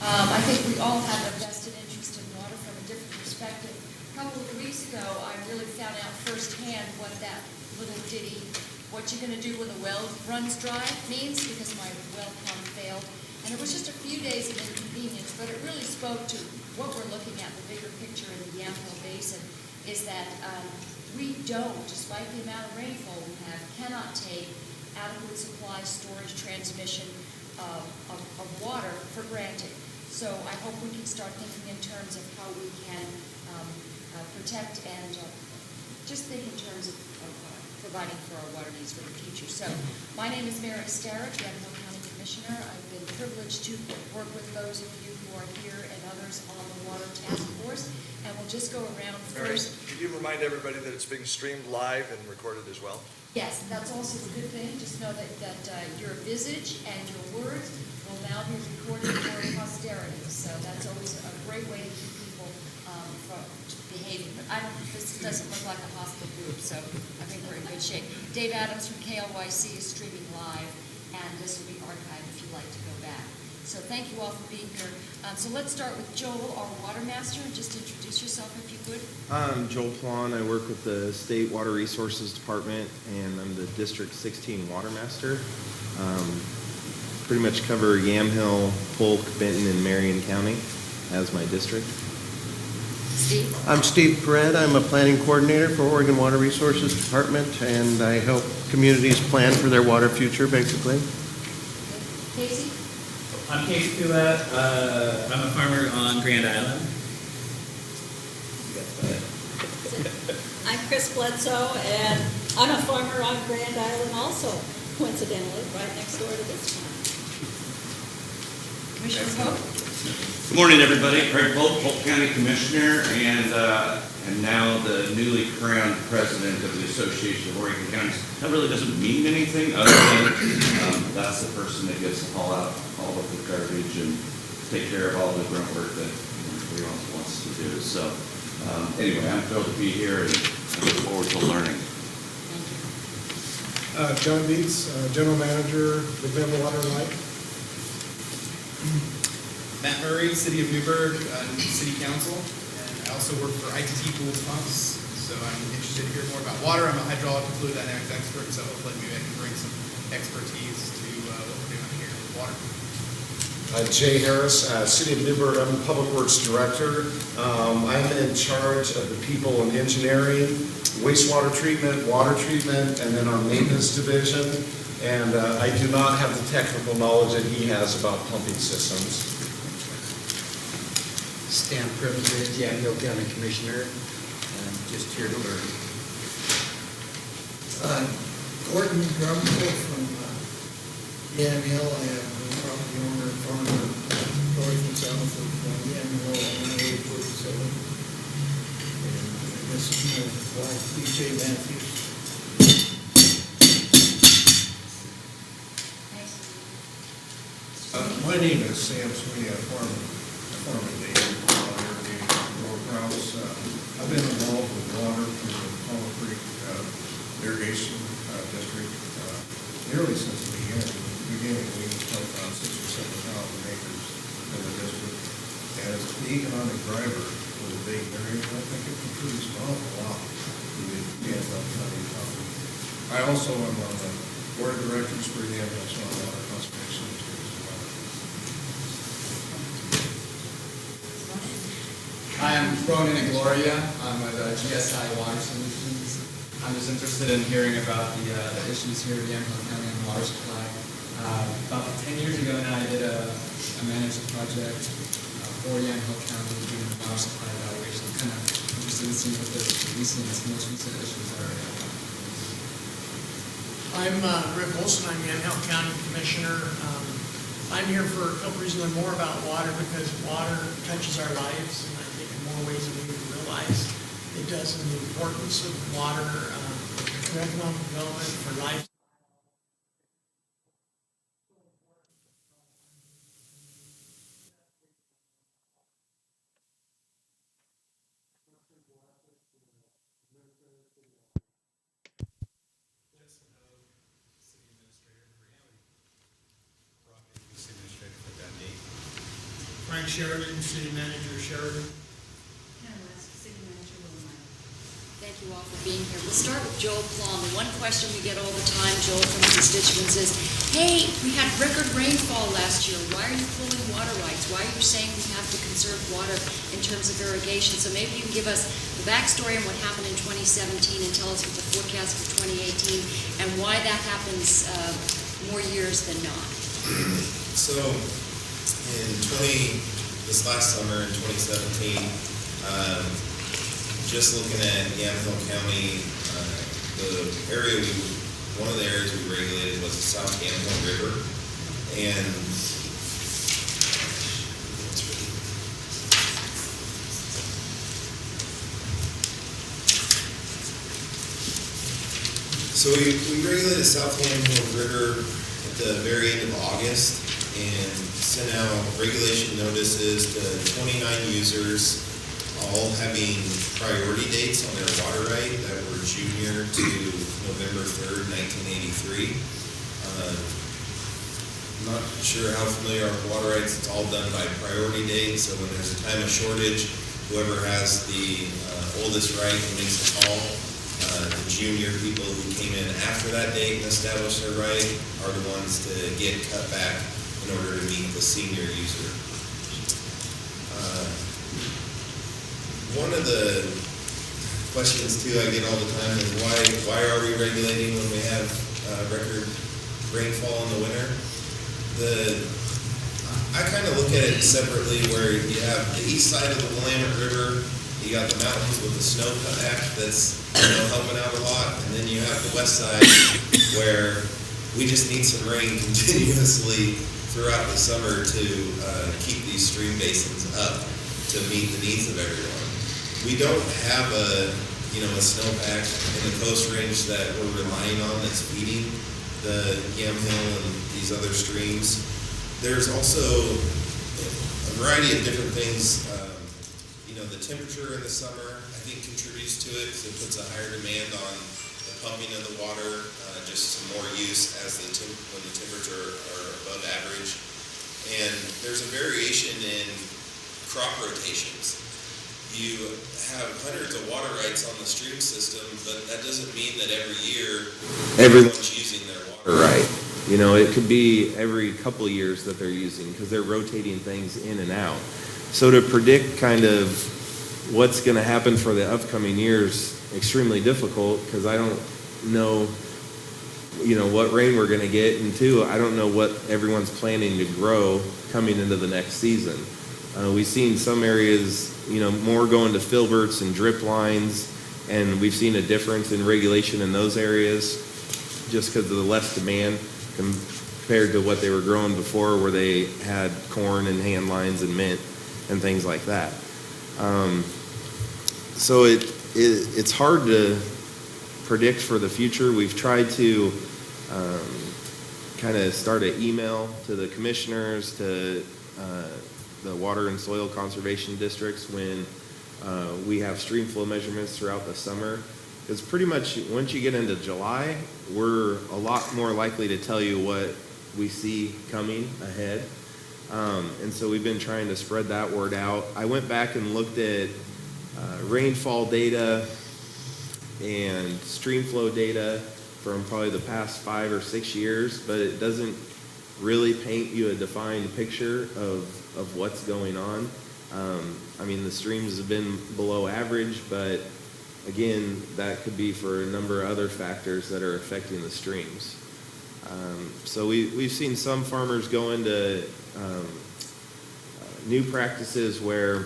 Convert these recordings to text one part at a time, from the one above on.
I think we all have a vested interest in water from a different perspective. A couple of weeks ago, I really found out firsthand what that little ditty, "What you gonna do when the well runs dry," means, because my well pump failed. And it was just a few days of inconvenience, but it really spoke to what we're looking at, the bigger picture in the Yamhill Basin, is that we don't, despite the amount of rainfall we have, cannot take adequate supply, storage, transmission of water for granted. So I hope we can start thinking in terms of how we can protect and just think in terms of providing for our water needs for the future. So my name is Mary Starrett, Yamhill County Commissioner. I've been privileged to work with those of you who are here and others on the Water Task Force. And we'll just go around first. Mary, could you remind everybody that it's being streamed live and recorded as well? Yes, that's also a good thing. Just know that your visage and your words will now be recorded for posterity. So that's always a great way to keep people from behaving. But this doesn't look like a hostile group, so I think we're in good shape. Dave Adams from KLYC is streaming live, and this will be archived if you'd like to go back. So thank you all for being here. So let's start with Joel, our water master, and just introduce yourself if you could. I'm Joel Plon. I work with the State Water Resources Department, and I'm the District 16 Water Master. Pretty much cover Yamhill, Polk, Benton, and Marion County as my district. Steve? I'm Steve Perret. I'm a planning coordinator for Oregon Water Resources Department, and I help communities plan for their water future, basically. Casey? I'm Casey Poulet. I'm a farmer on Grand Island. I'm Chris Bledsoe, and I'm a farmer on Grand Island also, coincidentally, right next door to this one. Commissioner Pope? Good morning, everybody. Craig Polk, Polk County Commissioner, and now the newly crowned president of the Association of Oregon Counties. That really doesn't mean anything other than that's the person that gets to haul out all of the garbage and take care of all the grunt work that everybody else wants to do. So anyway, I'm thrilled to be here and I look forward to learning. John Dietz, General Manager, the Yamhill Water and Light. Matt Murray, City of Newburgh, City Council, and I also work for ITT Pools Pumps, so I'm interested to hear more about water. I'm a hydraulic and fluid dynamics expert, so hopefully maybe I can bring some expertise to what we're doing here with water. Jay Harris, City of Newburgh, I'm the Public Works Director. I'm in charge of the people and engineering, wastewater treatment, water treatment, and then our maintenance division. And I do not have the technical knowledge that he has about pumping systems. Stan Privilege, Yamhill County Commissioner, and just here to learn. Gordon Grumble from Yamhill. I am the property owner and farmer north and south of Yamhill on Highway 47. And this is my wife, B.J. Matthews. My name is Sam Sweeney. I farm in Dayton, irrigating row crops. I've been involved with water for the Palmer Creek irrigation district nearly since the beginning. We pump around 6,000 or 7,000 acres in the district, and it's the economic driver for the Dayton area. I think it contributes an awful lot to the Yamhill County economy. I also am on the board of directors for the Yamhill Water Conservation District as well. I'm Ronan and Gloria. I'm with GSI Water Solutions. I'm just interested in hearing about the issues here at Yamhill County on water supply. About 10 years ago now, I did a managed project for Yamhill County doing water supply evaluation. I'm kind of interested in seeing what the most recent issues are. I'm Rick Olson. I'm Yamhill County Commissioner. I'm here for a couple reasons. Learn more about water because water touches our lives, and I think in more ways than we even realize it does. And the importance of water for economic development, for life. Frank Sheridan, City Manager Sheridan. Thank you all for being here. We'll start with Joel Plum. And one question we get all the time, Joel, from constituents is, hey, we had record rainfall last year. Why are you pulling water rights? Why are you saying we have to conserve water in terms of irrigation? So maybe you can give us the backstory on what happened in 2017 and tell us what the forecast for 2018 and why that happens more years than not. So this last summer in 2017, just looking at Yamhill County, one of the areas we regulated was the South Yamhill River, and so we regulated South Yamhill River at the very end of August and sent out regulation notices to 29 users, all having priority dates on their water right that were junior to November 3rd, 1983. Not sure how familiar are with water rights. It's all done by priority date. So when there's a time of shortage, whoever has the oldest right and makes the call, the junior people who came in after that date and established their right are the ones to get cut back in order to meet the senior user. One of the questions too I get all the time is why are we regulating when we have record rainfall in the winter? I kind of look at it separately, where you have the east side of the Willamette River, you got the mountains with the snowpack that's helping out a lot, and then you have the west side where we just need some rain continuously throughout the summer to keep these stream basins up to meet the needs of everyone. We don't have a snowpack in the Coast Range that we're relying on that's feeding the Yamhill and these other streams. There's also a variety of different things. The temperature in the summer, I think, contributes to it because it puts a higher demand on the pumping of the water, just some more use when the temperature are above average. And there's a variation in crop rotations. You have hundreds of water rights on the stream system, but that doesn't mean that every year everyone's using their water right. It could be every couple of years that they're using because they're rotating things in and out. So to predict kind of what's going to happen for the upcoming years, extremely difficult because I don't know, what rain we're going to get, and two, I don't know what everyone's planning to grow coming into the next season. We've seen some areas, more going to filberts and drip lines, and we've seen a difference in regulation in those areas just because of the less demand compared to what they were growing before, where they had corn and hand lines and mint and things like that. So it's hard to predict for the future. We've tried to kind of start an email to the commissioners, to the water and soil conservation districts when we have stream flow measurements throughout the summer. Because pretty much once you get into July, we're a lot more likely to tell you what we see coming ahead. And so we've been trying to spread that word out. I went back and looked at rainfall data and stream flow data from probably the past 5 or 6 years, but it doesn't really paint you a defined picture of what's going on. The streams have been below average, but again, that could be for a number of other factors that are affecting the streams. So we've seen some farmers go into new practices where,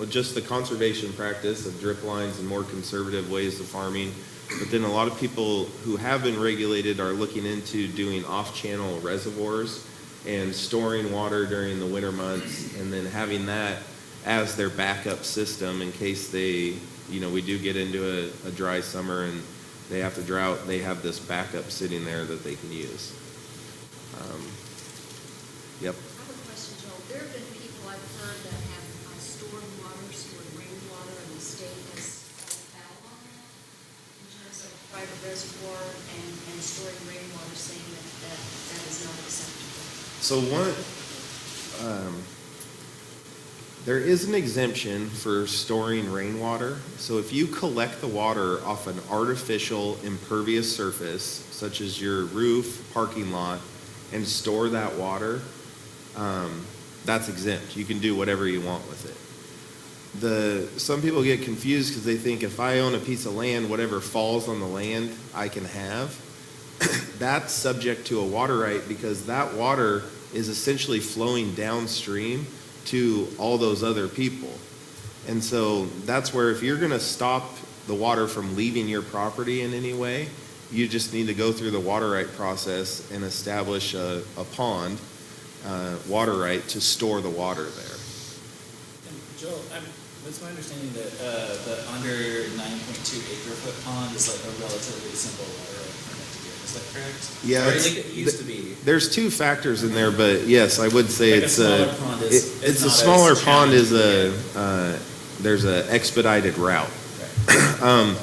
just the conservation practice of drip lines and more conservative ways of farming. But then a lot of people who have been regulated are looking into doing off-channel reservoirs and storing water during the winter months, and then having that as their backup system in case they, we do get into a dry summer and they have to drought, they have this backup sitting there that they can use. Yep. I have a question, Joel. There have been people I've heard that have stored rainwater, and the state has fouled on that in terms of private reservoir and storing rainwater, saying that is not acceptable. So There is an exemption for storing rainwater. So if you collect the water off an artificial impervious surface, such as your roof, parking lot, and store that water, that's exempt. You can do whatever you want with it. Some people get confused because they think if I own a piece of land, whatever falls on the land, I can have. That's subject to a water right because that water is essentially flowing downstream to all those other people. And so that's where if you're going to stop the water from leaving your property in any way, you just need to go through the water right process and establish a pond water right to store the water there. And Joel, it's my understanding that the under 9.2 acre foot pond is like a relatively simple water right permit to get. Is that correct? Yeah, or like it used to be. There's two factors in there, but yes, I would say Like it's a smaller pond is it's not a as smaller pond is challenging. there's a expedited route. Right.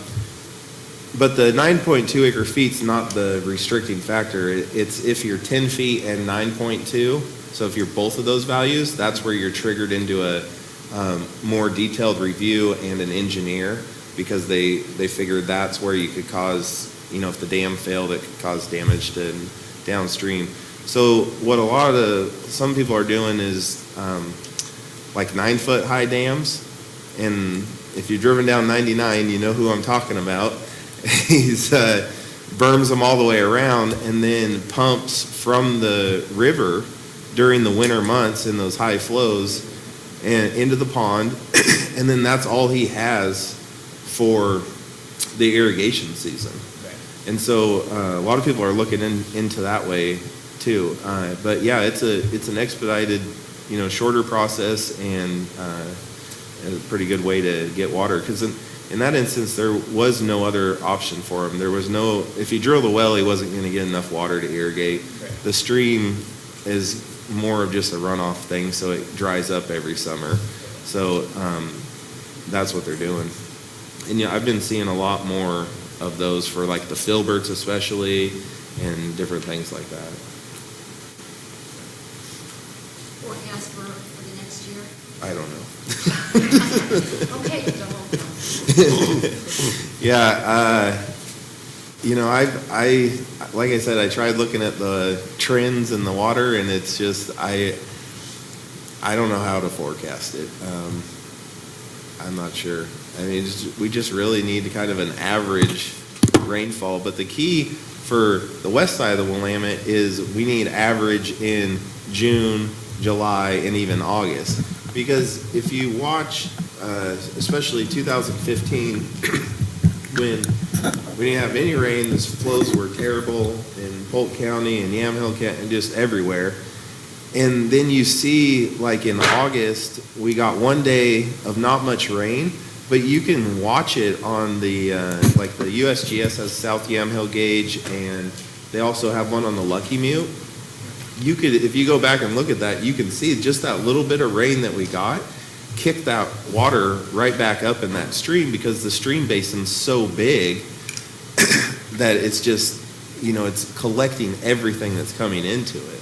But the 9.2 acre feet's not the restricting factor. It's if you're 10 feet and 9.2. So if you're both of those values, that's where you're triggered into a more detailed review and an engineer, because they figured that's where you could cause, if the dam failed, it could cause damage to downstream. So what some people are doing is like 9 foot high dams, and if you've driven down 99, you know who I'm talking about. He's berms them all the way around and then pumps from the river during the winter months in those high flows and into the pond, and then that's all he has for the irrigation season. Right. And so a lot of people are looking into that way too. But yeah, it's an expedited, shorter process and a pretty good way to get water, because in that instance, there was no other option for him. There was if he drilled a well, he wasn't going to get enough water to irrigate. Right. The stream is more of just a runoff thing, so it dries up every summer. So that's what they're doing. And I've been seeing a lot more of those for like the filberts especially, and different things like that. Forecast for the next year? I don't know. Okay, Joel. Yeah, I like I said, I tried looking at the trends in the water, and it's just I don't know how to forecast it. I'm not sure. I mean, we just really need kind of an average rainfall. But the key for the west side of the Willamette is we need average in June, July, and even August. Because if you watch, especially 2015, when we didn't have any rain, the flows were terrible in Polk County and Yamhill County and just everywhere. And then you see, like in August, we got one day of not much rain, but you can watch it on the, like the USGS has South Yamhill gauge, and they also have one on the Lucky Mute. You could, if you go back and look at that, you can see just that little bit of rain that we got kick that water right back up in that stream, because the stream basin's so big that it's just, it's collecting everything that's coming into it.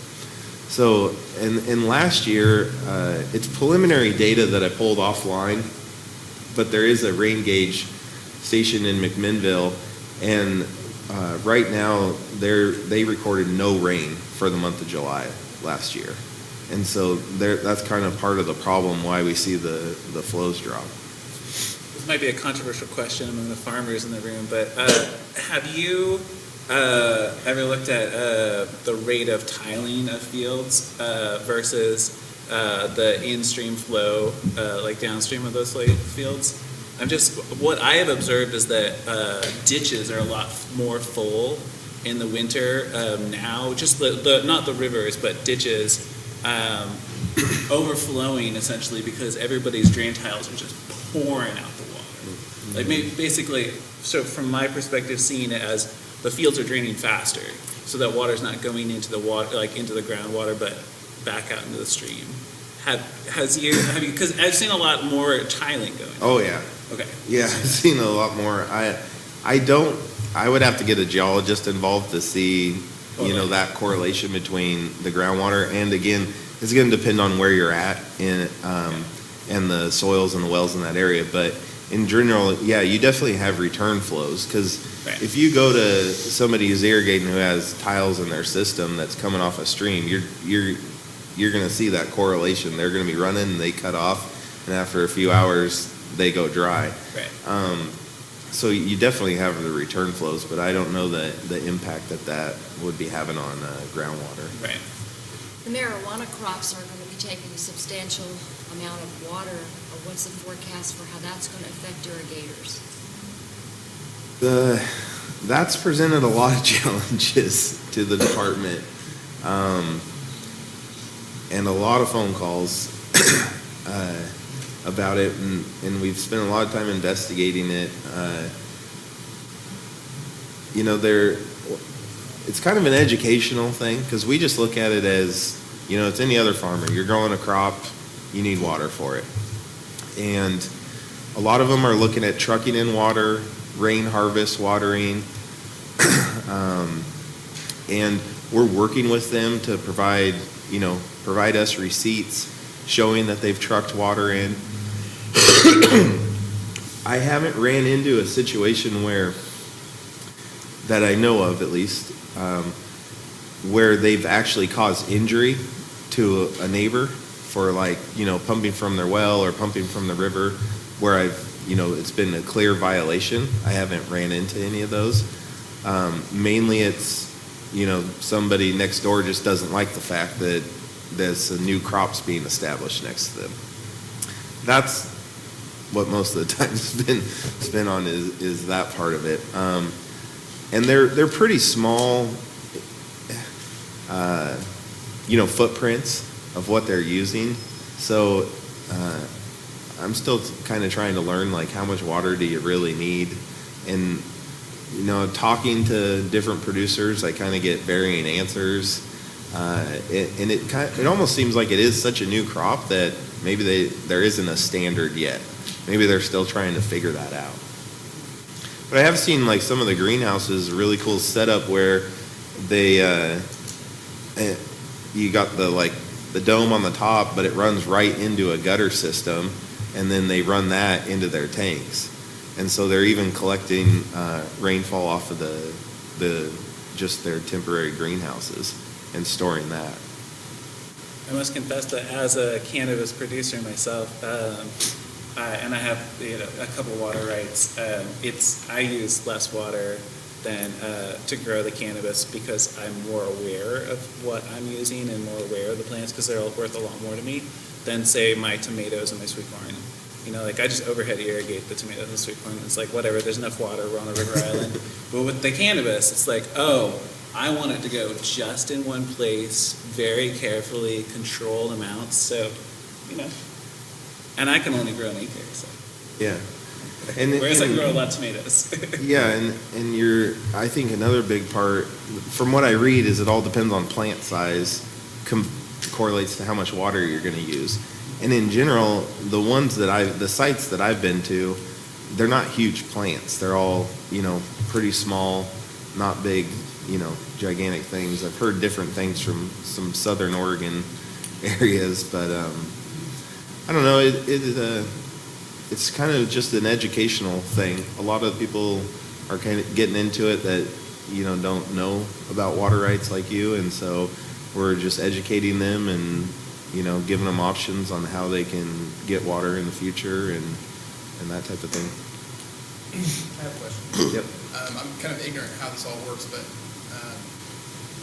So, and last year, it's preliminary data that I pulled offline, but there is a rain gauge station in McMinnville, and right now they recorded no rain for the month of July last year. And so that's kind of part of the problem why we see the flows drop. This might be a controversial question among the farmers in the room, but have you ever looked at the rate of tiling of fields versus the in-stream flow, like downstream of those fields? What I have observed is that ditches are a lot more full in the winter now, just not the rivers, but ditches overflowing essentially because everybody's drain tiles are just pouring out the water. Like basically, so from my perspective, seeing it as the fields are draining faster, so that water's not going into the water, like into the groundwater, but back out into the stream. Have you? Because I've seen a lot more tiling going. Oh yeah. Okay. Yeah, I've seen a lot more. I would have to get a geologist involved to see, that correlation between the groundwater, and again, it's going to depend on where you're at. And and the soils and the wells in that area. But in general, yeah, you definitely have return flows, because Right. if you go to somebody who's irrigating who has tiles in their system that's coming off a stream, you're going to see that correlation. They're going to be running, and they cut off, and after a few hours, they go dry. Right. So you definitely have the return flows, but I don't know the impact that would be having on groundwater. Right. The marijuana crops are going to be taking a substantial amount of water. What's the forecast for how that's going to affect irrigators? That's presented a lot of challenges to the department, and a lot of phone calls about it, and we've spent a lot of time investigating it. It's kind of an educational thing, because we just look at it as, it's any other farmer. You're growing a crop, you need water for it. And a lot of them are looking at trucking in water, rain harvest watering, and we're working with them to provide us receipts showing that they've trucked water in. I haven't ran into a situation that I know of, at least, where they've actually caused injury to a neighbor for pumping from their well or pumping from the river, where it's been a clear violation. I haven't ran into any of those. Mainly it's, somebody next door just doesn't like the fact that there's a new crops being established next to them. That's what most of the time has been spent on is that part of it. And they're pretty small, footprints of what they're using. So I'm still kind of trying to learn, how much water do you really need? And, talking to different producers, I kind of get varying answers. And it almost seems like it is such a new crop that maybe there isn't a standard yet. Maybe they're still trying to figure that out. But I have seen some of the greenhouses, really cool setup where they you got the dome on the top, but it runs right into a gutter system, and then they run that into their tanks. And so they're even collecting rainfall off of just their temporary greenhouses and storing that. I must confess that as a cannabis producer myself, and I have a couple water rights, I use less water than to grow the cannabis, because I'm more aware of what I'm using and more aware of the plants, because they're worth a lot more to me than, say, my tomatoes and my sweet corn. I just overhead irrigate the tomatoes and sweet corn. It's whatever, there's enough water, we're on a river island. But with the cannabis, it's I want it to go just in one place, very carefully, controlled amounts. So, and I can only grow an acre. So. Yeah. Whereas I grow a lot of tomatoes. Yeah, and I think another big part, from what I read, is it all depends on plant size, correlates to how much water you're going to use. And in general, the sites that I've been to, they're not huge plants. They're all, pretty small, not big, gigantic things. I've heard different things from some southern Oregon areas, but I don't know. It's kind of just an educational thing. A lot of people are kind of getting into it that don't know about water rights like you, and so we're just educating them and giving them options on how they can get water in the future and that type of thing. I have a question. Yep. I'm kind of ignorant how this all works, but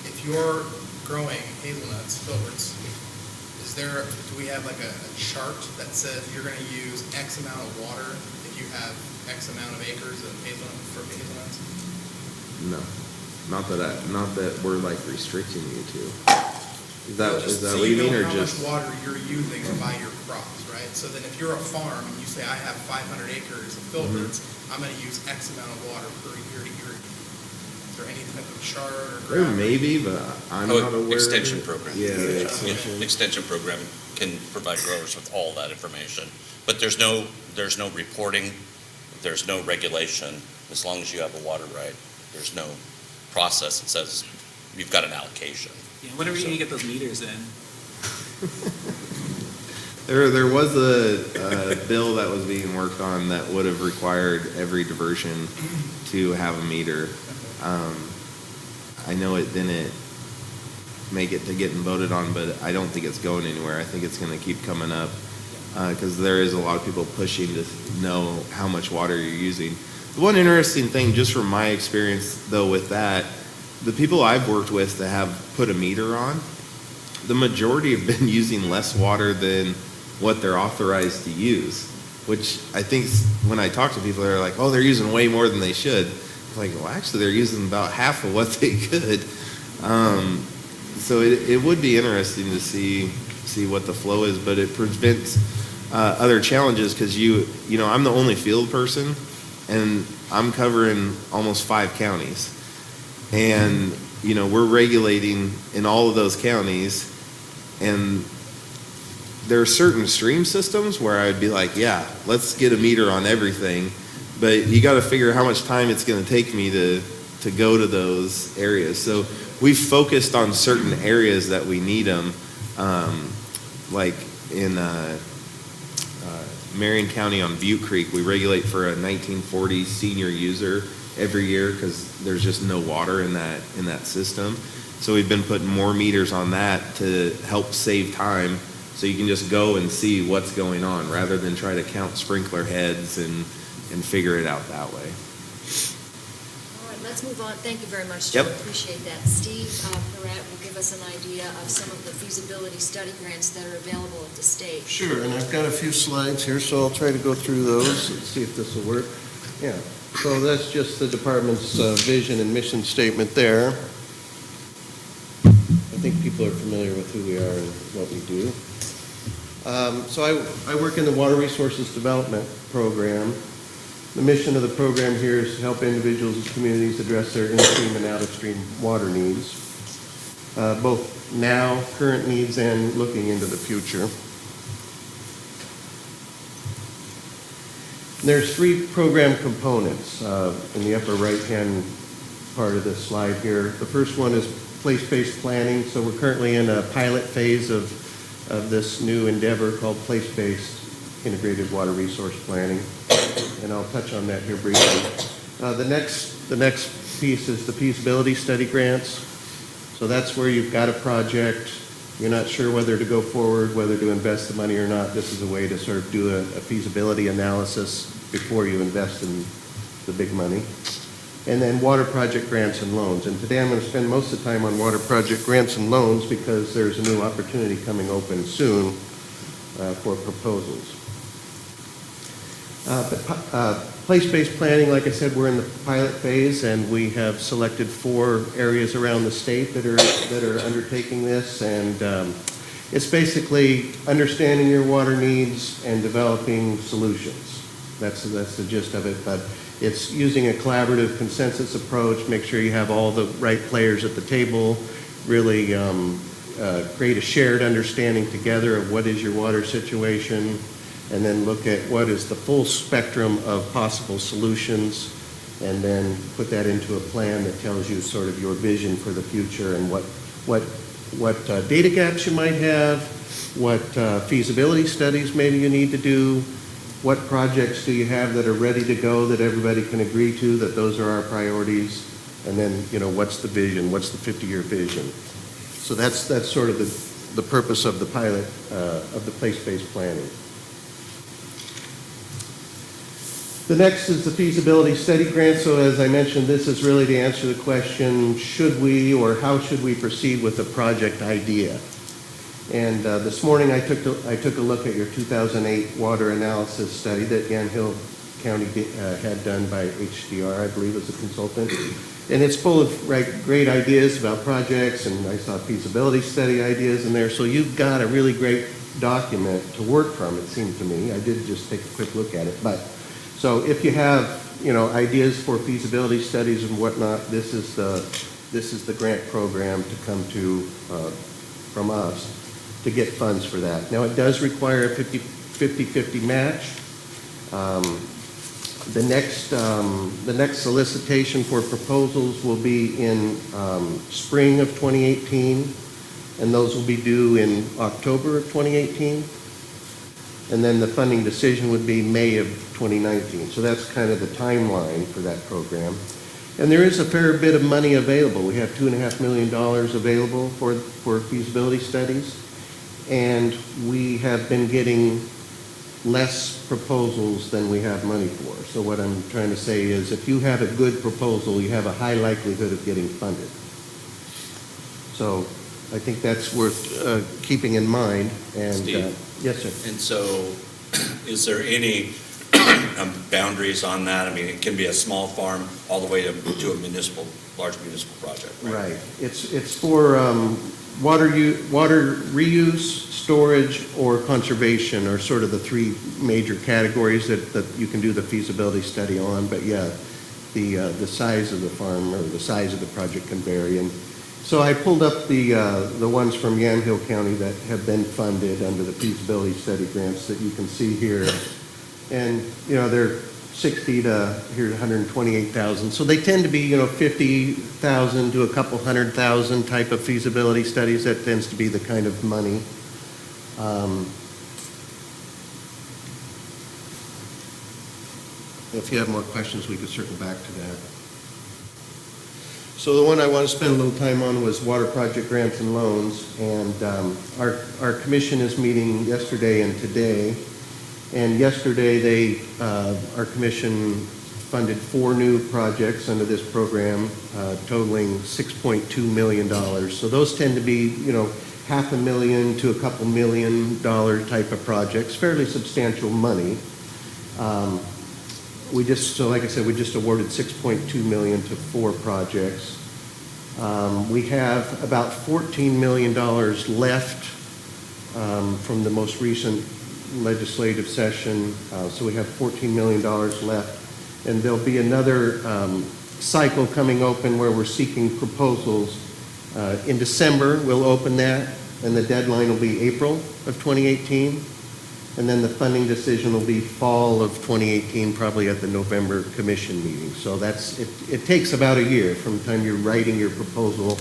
if you're growing hazelnuts, filberts, do we have a chart that says you're going to use X amount of water if you have X amount of acres of hazelnuts? No, not that we're restricting you to. Is that what you mean, or just how much water you're using to buy your crops, right? So then if you're a farm and you say, I have 500 acres of filberts, I'm going to use X amount of water per year to irrigate. Is there any type of chart or there graph? may be, but I'm not aware. Extension of it. program. Yeah, Extension program can provide growers with all that information, but there's no reporting, there's no regulation. As long as you have a water right, there's no process that says you've got an allocation. Yeah, when are we going to get those meters in? There was a bill that was being worked on that would have required every diversion to have a meter. I know it didn't make it to getting voted on, but I don't think it's going anywhere. I think it's going to keep coming up because there is a lot of people pushing to know how much water you're using. The one interesting thing, just from my experience though with that, the people I've worked with that have put a meter on, the majority have been using less water than what they're authorized to use, which I think when I talk to people, they're like, oh, they're using way more than they should. I'm like, well, actually, they're using about half of what they could. So it would be interesting to see what the flow is, but it prevents other challenges because you know, I'm the only field person, and I'm covering almost 5 counties. And, you know, we're regulating in all of those counties, and there are certain stream systems where I'd be like, yeah, let's get a meter on everything, but you got to figure how much time it's going to take me to go to those areas. So we've focused on certain areas that we need them, like in Marion County on Butte Creek, we regulate for a 1940 senior user every year because there's just no water in that system. So we've been putting more meters on that to help save time, so you can just go and see what's going on rather than try to count sprinkler heads and figure it out that way. All right, let's move on. Thank you very much, Yep. Joe. Appreciate that. Steve Perret will give us an idea of some of the feasibility study grants that are available at the state. Sure, and I've got a few slides here, so I'll try to go through those and see if this will work. Yeah, so that's just the department's vision and mission statement there. I think people are familiar with who we are and what we do. So I work in the Water Resources Development Program. The mission of the program here is to help individuals and communities address their in-stream and out-of-stream water needs, both now, current needs, and looking into the future. There's 3 program components in the upper right-hand part of this slide here. The first one is place-based planning. So we're currently in a pilot phase of this new endeavor called place-based integrated water resource planning, and I'll touch on that here briefly. The next piece is the feasibility study grants. So that's where you've got a project, you're not sure whether to go forward, whether to invest the money or not. This is a way to sort of do a feasibility analysis before you invest in the big money. And then water project grants and loans. And today I'm going to spend most of the time on water project grants and loans because there's a new opportunity coming open soon for proposals. Place-based planning, like I said, we're in the pilot phase, and we have selected 4 areas around the state that are undertaking this. And it's basically understanding your water needs and developing solutions. That's the gist of it. But it's using a collaborative consensus approach, make sure you have all the right players at the table, really create a shared understanding together of what is your water situation, and then look at what is the full spectrum of possible solutions, and then put that into a plan that tells you sort of your vision for the future and what data gaps you might have, what feasibility studies maybe you need to do, what projects do you have that are ready to go that everybody can agree to, that those are our priorities, and then, you know, what's the vision, what's the 50-year vision. So that's sort of the purpose of the pilot, of the place-based planning. The next is the feasibility study grant. So as I mentioned, this is really to answer the question, should we or how should we proceed with a project idea? And this morning I took a look at your 2008 water analysis study that Yamhill County had done by HDR, I believe, as a consultant. And it's full of great ideas about projects, and I saw feasibility study ideas in there. So you've got a really great document to work from, it seemed to me. I did just take a quick look at it. But so if you have, you know, ideas for feasibility studies and whatnot, this is the grant program to come to from us to get funds for that. Now, it does require a 50-50 match. The next solicitation for proposals will be in spring of 2018, and those will be due in October of 2018. And then the funding decision would be May of 2019. So that's kind of the timeline for that program. And there is a fair bit of money available. We have $2.5 million available for feasibility studies. And we have been getting less proposals than we have money for. So what I'm trying to say is if you have a good proposal, you have a high likelihood of getting funded. So I think that's worth keeping in mind. And Steve? Yes, sir. And so, is there any boundaries on that? I mean, it can be a small farm all the way to a large municipal project, right? Right. It's for water reuse, storage, or conservation are sort of the three major categories that you can do the feasibility study on. But yeah, the size of the farm or the size of the project can vary. And so I pulled up the ones from Yamhill County that have been funded under the feasibility study grants that you can see here. And, you know, they're 60 to, here's 128,000. So they tend to be, you know, 50,000 to a couple 100,000 type of feasibility studies. That tends to be the kind of money. If you have more questions, we could circle back to that. So the one I want to spend a little time on was water project grants and loans. And our commission is meeting yesterday and today. And yesterday, our commission funded 4 new projects under this program, totaling $6.2 million. So those tend to be, you know, $500,000 to a couple $1 million type of projects, fairly substantial money. So like I said, we just awarded $6.2 million to 4 projects. We have about $14 million left from the most recent legislative session, so we have $14 million left. And there'll be another cycle coming open where we're seeking proposals. In December, we'll open that, and the deadline will be April of 2018. And then the funding decision will be fall of 2018, probably at the November commission meeting. So it takes about a year from the time you're writing your proposal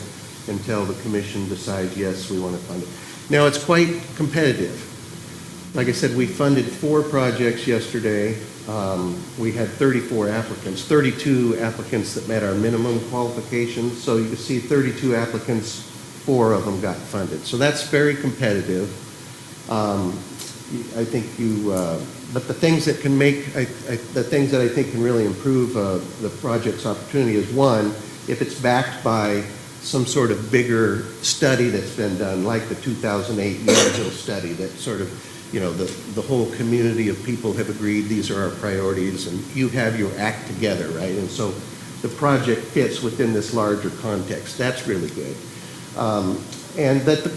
until the commission decides, yes, we want to fund it. Now, it's quite competitive. Like I said, we funded 4 projects yesterday. We had 34 applicants, 32 applicants that met our minimum qualifications. So you can see 32 applicants, 4 of them got funded. So that's very competitive. I think but the things that can make, the things that I think can really improve the project's opportunity is, one, if it's backed by some sort of bigger study that's been done, like the 2008 Yamhill study that sort of, you know, the whole community of people have agreed these are our priorities, and you have your act together, right? And so the project fits within this larger context. That's really good. And that the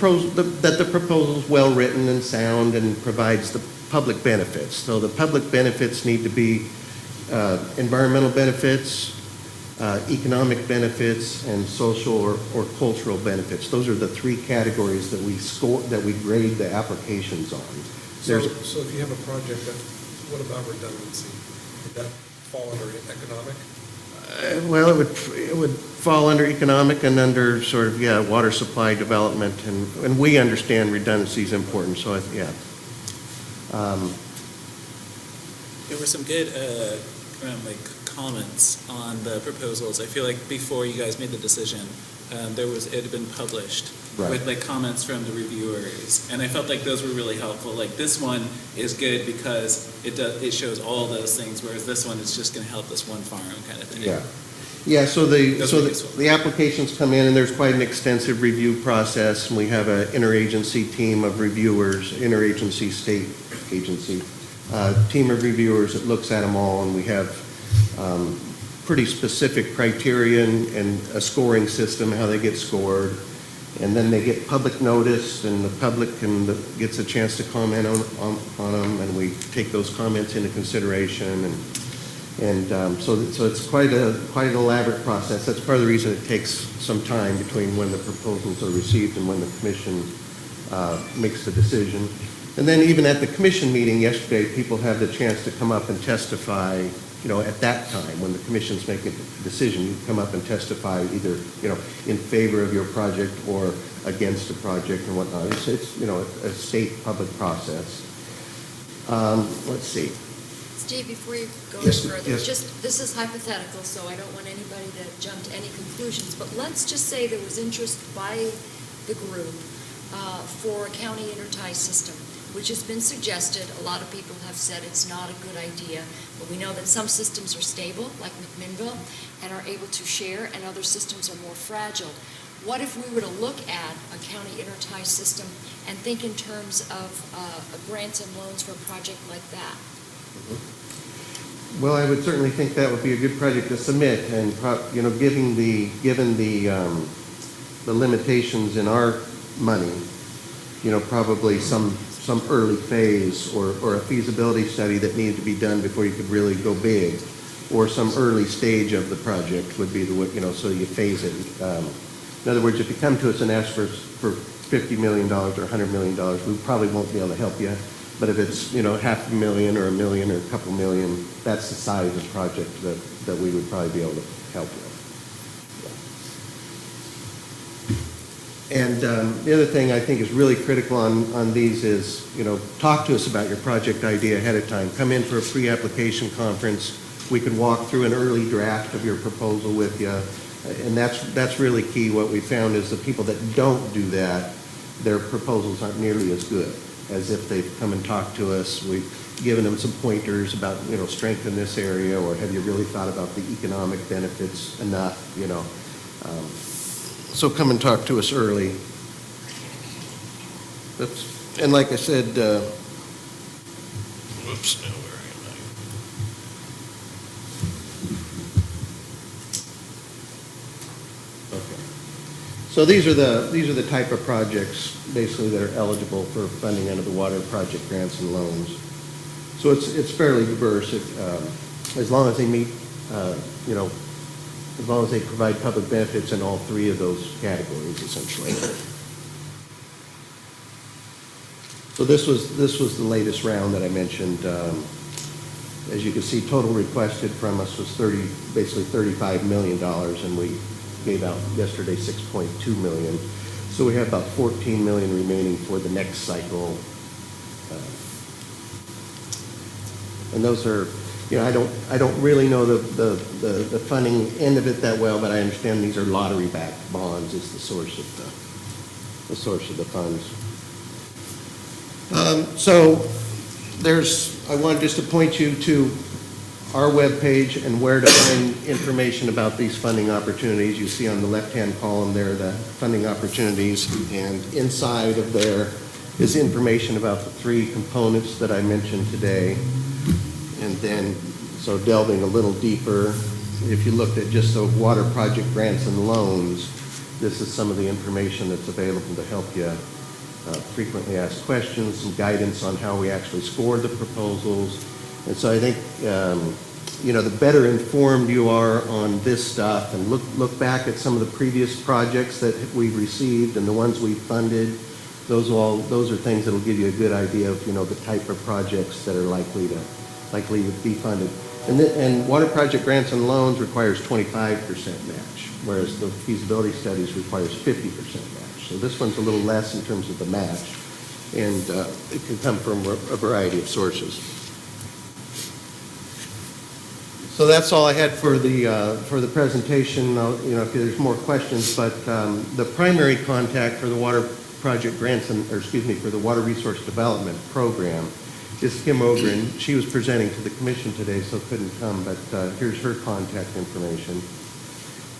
proposal is well-written and sound and provides the public benefits. So the public benefits need to be environmental benefits, economic benefits, and social or cultural benefits. Those are the 3 categories that we grade the applications on. So if you have a project, what about redundancy? Would that fall under economic? Well, it would fall under economic and under sort of, yeah, water supply development, and we understand redundancy is important, so yeah. There were some good comments on the proposals. I feel like before you guys made the decision, it had been published with comments from the reviewers, and I felt like those were really helpful. Like this one is good because it shows all those things, whereas this one is just going to help this one farm kind of thing. Yeah. So the applications come in, and there's quite an extensive review process, and we have an interagency team of reviewers, interagency state agency team of reviewers that looks at them all, and we have pretty specific criteria and a scoring system, how they get scored. And then they get public notice, and the public gets a chance to comment on them, and we take those comments into consideration. So it's quite an elaborate process. That's part of the reason it takes some time between when the proposals are received and when the commission makes the decision. And then even at the commission meeting yesterday, people have the chance to come up and testify. You know, at that time, when the commission's making a decision, you come up and testify either, you know, in favor of your project or against the project and whatnot. It's you know, a state public process. Let's see. Steve, before you go Yes, further, yes. this is hypothetical, so I don't want anybody to jump to any conclusions, but let's just say there was interest by the group for a county intertie system, which has been suggested. A lot of people have said it's not a good idea, but we know that some systems are stable, like McMinnville, and are able to share, and other systems are more fragile. What if we were to look at a county intertie system and think in terms of grants and loans for a project like that? Well, I would certainly think that would be a good project to submit, and given the limitations in our money, probably some early phase or a feasibility study that needed to be done before you could really go big, or some early stage of the project would be the way, so you phase it. In other words, if you come to us and ask for $50 million or $100 million, we probably won't be able to help you. But if it's, $500,000 or $1 million or a couple million, that's the size of project that we would probably be able to help with. And the other thing I think is really critical on these is, talk to us about your project idea ahead of time. Come in for a pre-application conference. We could walk through an early draft of your proposal with you. And that's really key. What we found is the people that don't do that, their proposals aren't nearly as good as if they've come and talked to us. We've given them some pointers about, strength in this area, or have you really thought about the economic benefits enough, So come and talk to us early. And like I said, whoops, now where am I? Okay. So these are the type of projects basically that are eligible for funding under the water project grants and loans. So it's fairly diverse. As long as they meet, as long as they provide public benefits in all three of those categories, essentially. So this was the latest round that I mentioned. As you can see, total requested from us was basically $35 million, and we gave out yesterday $6.2 million. So we have about $14 million remaining for the next cycle. And those are, I don't really know the funding end of it that well, but I understand these are lottery-backed bonds is the source of the funds. So I wanted just to point you to our webpage and where to find information about these funding opportunities. You see on the left-hand column there the funding opportunities, and inside of there is information about the three components that I mentioned today. And then, so delving a little deeper, if you looked at just the water project grants and loans, this is some of the information that's available to help you frequently asked questions, some guidance on how we actually scored the proposals. And so I think, the better informed you are on this stuff, and look back at some of the previous projects that we've received and the ones we've funded, those are things that'll give you a good idea of, the type of projects that are likely to be funded. And water project grants and loans requires 25% match, whereas the feasibility studies requires 50% match. So this one's a little less in terms of the match, and it can come from a variety of sources. So that's all I had for the presentation. If there's more questions, but the primary contact for the water project grants for the Water Resource Development Program is Kim Ogren. She was presenting to the commission today, so couldn't come, but here's her contact information.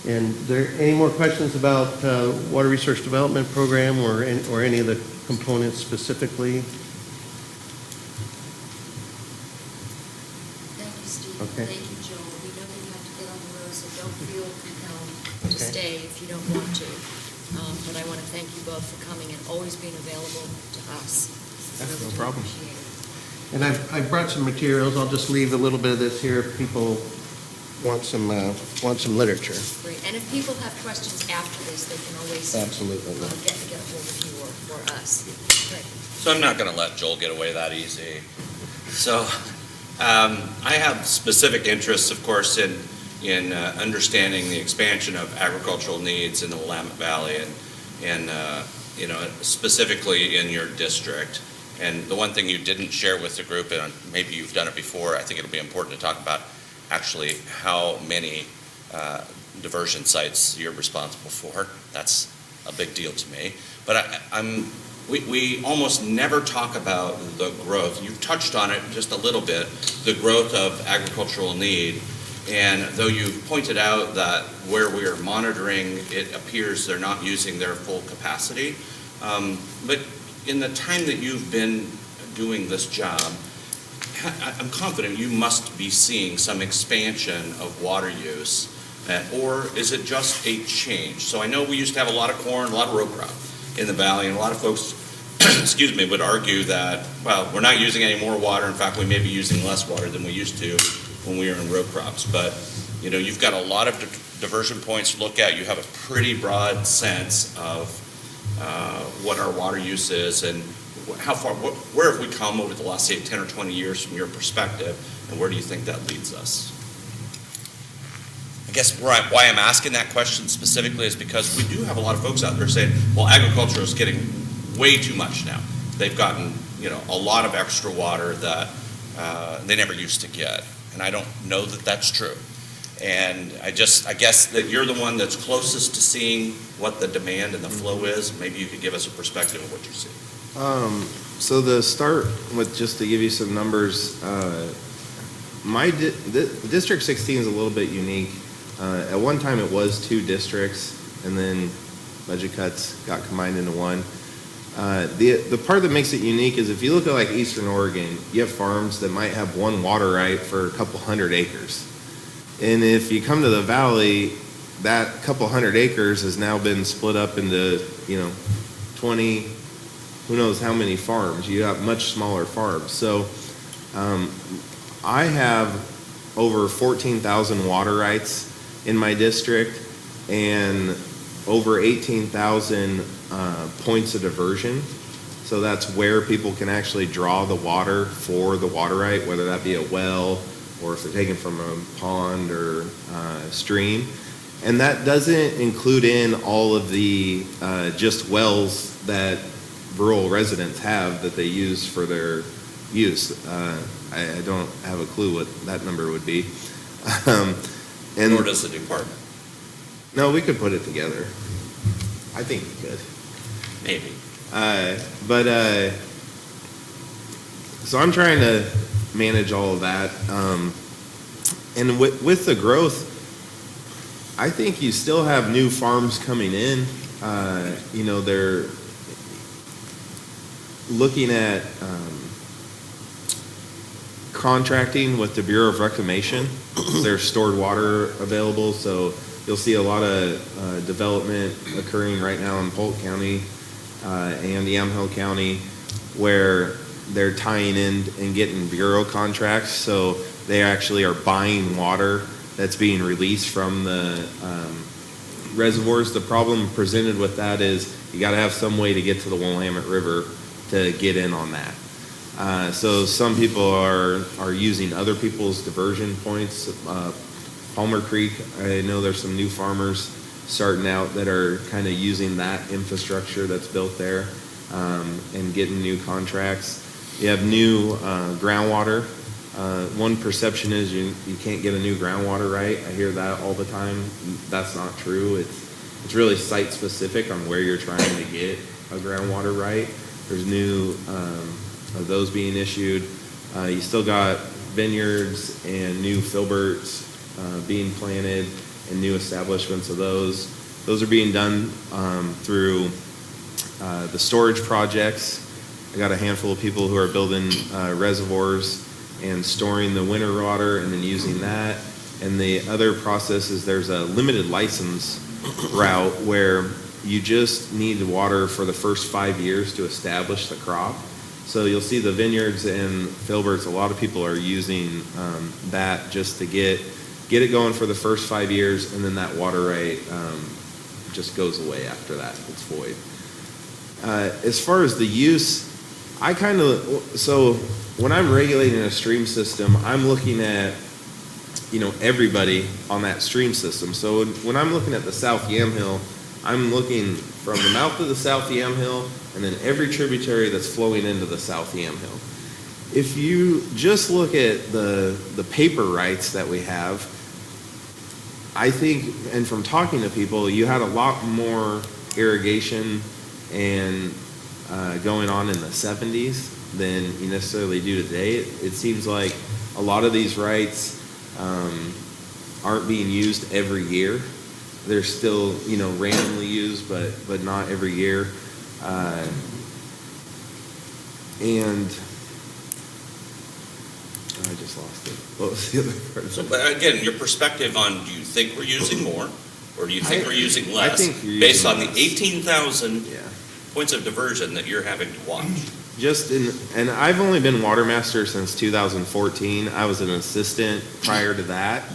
And there any more questions about Water Resource Development Program or any of the components specifically? Thank you, Steve. Okay. Thank you, Joel. We know that you have to get on the road, so don't feel compelled to stay if you don't want to. But I want to thank you both for coming and always being available to us. No problem. And I've brought some materials. I'll just leave a little bit of this here if people want some literature. Great. And if people have questions after this, they can always Absolutely. Get a hold of you or us. Great. So I'm not going to let Joel get away that easy. So I have specific interests, of course, in understanding the expansion of agricultural needs in the Willamette Valley and specifically in your district. And the one thing you didn't share with the group, and maybe you've done it before, I think it'll be important to talk about actually how many diversion sites you're responsible for. That's a big deal to me. But we almost never talk about the growth. You've touched on it just a little bit, the growth of agricultural need. And though you've pointed out that where we are monitoring, it appears they're not using their full capacity. But in the time that you've been doing this job, I'm confident you must be seeing some expansion of water use, or is it just a change? So I know we used to have a lot of corn, a lot of row crop in the valley, and a lot of folks, excuse me, would argue that, well, we're not using any more water. In fact, we may be using less water than we used to when we were in row crops. But, you know, you've got a lot of diversion points to look at. You have a pretty broad sense of what our water use is and how far, where have we come over the last, say, 10 or 20 years from your perspective, and where do you think that leads us? I guess why I'm asking that question specifically is because we do have a lot of folks out there saying, well, agriculture is getting way too much now. They've gotten, you know, a lot of extra water that they never used to get, and I don't know that that's true. And I guess that you're the one that's closest to seeing what the demand and the flow is. Maybe you could give us a perspective of what you see. So to start with, just to give you some numbers, District 16 is a little bit unique. At one time it was 2 districts, and then budget cuts got combined into one. The part that makes it unique is if you look at like Eastern Oregon, you have farms that might have one water right for a couple hundred acres. And if you come to the valley, that couple hundred acres has now been split up into, 20, who knows how many farms. You have much smaller farms. So I have over 14,000 water rights in my district and over 18,000 points of diversion. So that's where people can actually draw the water for the water right, whether that be a well or if they're taken from a pond or stream. And that doesn't include in all of the just wells that rural residents have that they use for their use. I don't have a clue what that number would be. Nor does the department. No, we could put it together. I think we could. Maybe. So I'm trying to manage all of that. And with the growth, I think you still have new farms coming in. They're looking at contracting with the Bureau of Reclamation. There's stored water available, so you'll see a lot of development occurring right now in Polk County and Yamhill County where they're tying in and getting Bureau contracts, so they actually are buying water that's being released from the reservoirs. The problem presented with that is you got to have some way to get to the Willamette River to get in on that. So some people are using other people's diversion points. Palmer Creek, I know there's some new farmers starting out that are kind of using that infrastructure that's built there and getting new contracts. You have new groundwater. One perception is you can't get a new groundwater right. I hear that all the time. That's not true. It's really site specific on where you're trying to get a groundwater right. There's new of those being issued. You still got vineyards and new filberts being planted and new establishments of those. Those are being done through the storage projects. I got a handful of people who are building reservoirs and storing the winter water and then using that. And the other process is there's a limited license route where you just need water for the first 5 years to establish the crop. So you'll see the vineyards and filberts, a lot of people are using that just to get it going for the first 5 years, and then that water right just goes away after that. It's void. As far as the use, so when I'm regulating a stream system, I'm looking at, everybody on that stream system. So when I'm looking at the South Yamhill, I'm looking from the mouth of the South Yamhill and then every tributary that's flowing into the South Yamhill. If you just look at the paper rights that we have, I think, and from talking to people, you had a lot more irrigation and going on in the 70s than you necessarily do today. It seems like a lot of these rights aren't being used every year. They're still, randomly used, but not every year. And I just lost it. What was the other part? So, but again, your perspective on, do you think we're using more, or do you think we're using less? I think you're based using on less. the 18,000 Yeah. points of diversion that you're having to watch. And I've only been water master since 2014. I was an assistant prior to that.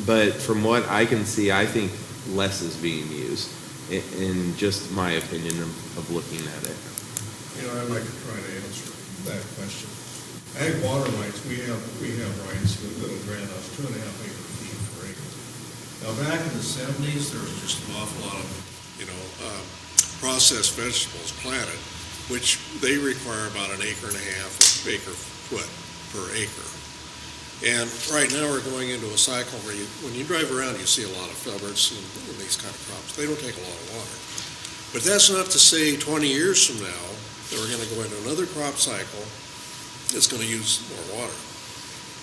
But from what I can see, I think less is being used, in just my opinion of looking at it. I'd like to try to answer that question. Ag water rights, we have rights that'll grant us 2.5 acre feet per acre. Now, back in the 70s, there was just an awful lot of, processed vegetables planted, which they require about 1.5 acre foot per acre. And right now, we're going into a cycle where when you drive around, you see a lot of filberts and these kind of crops. They don't take a lot of water. But that's not to say 20 years from now that we're going to go into another crop cycle that's going to use more water.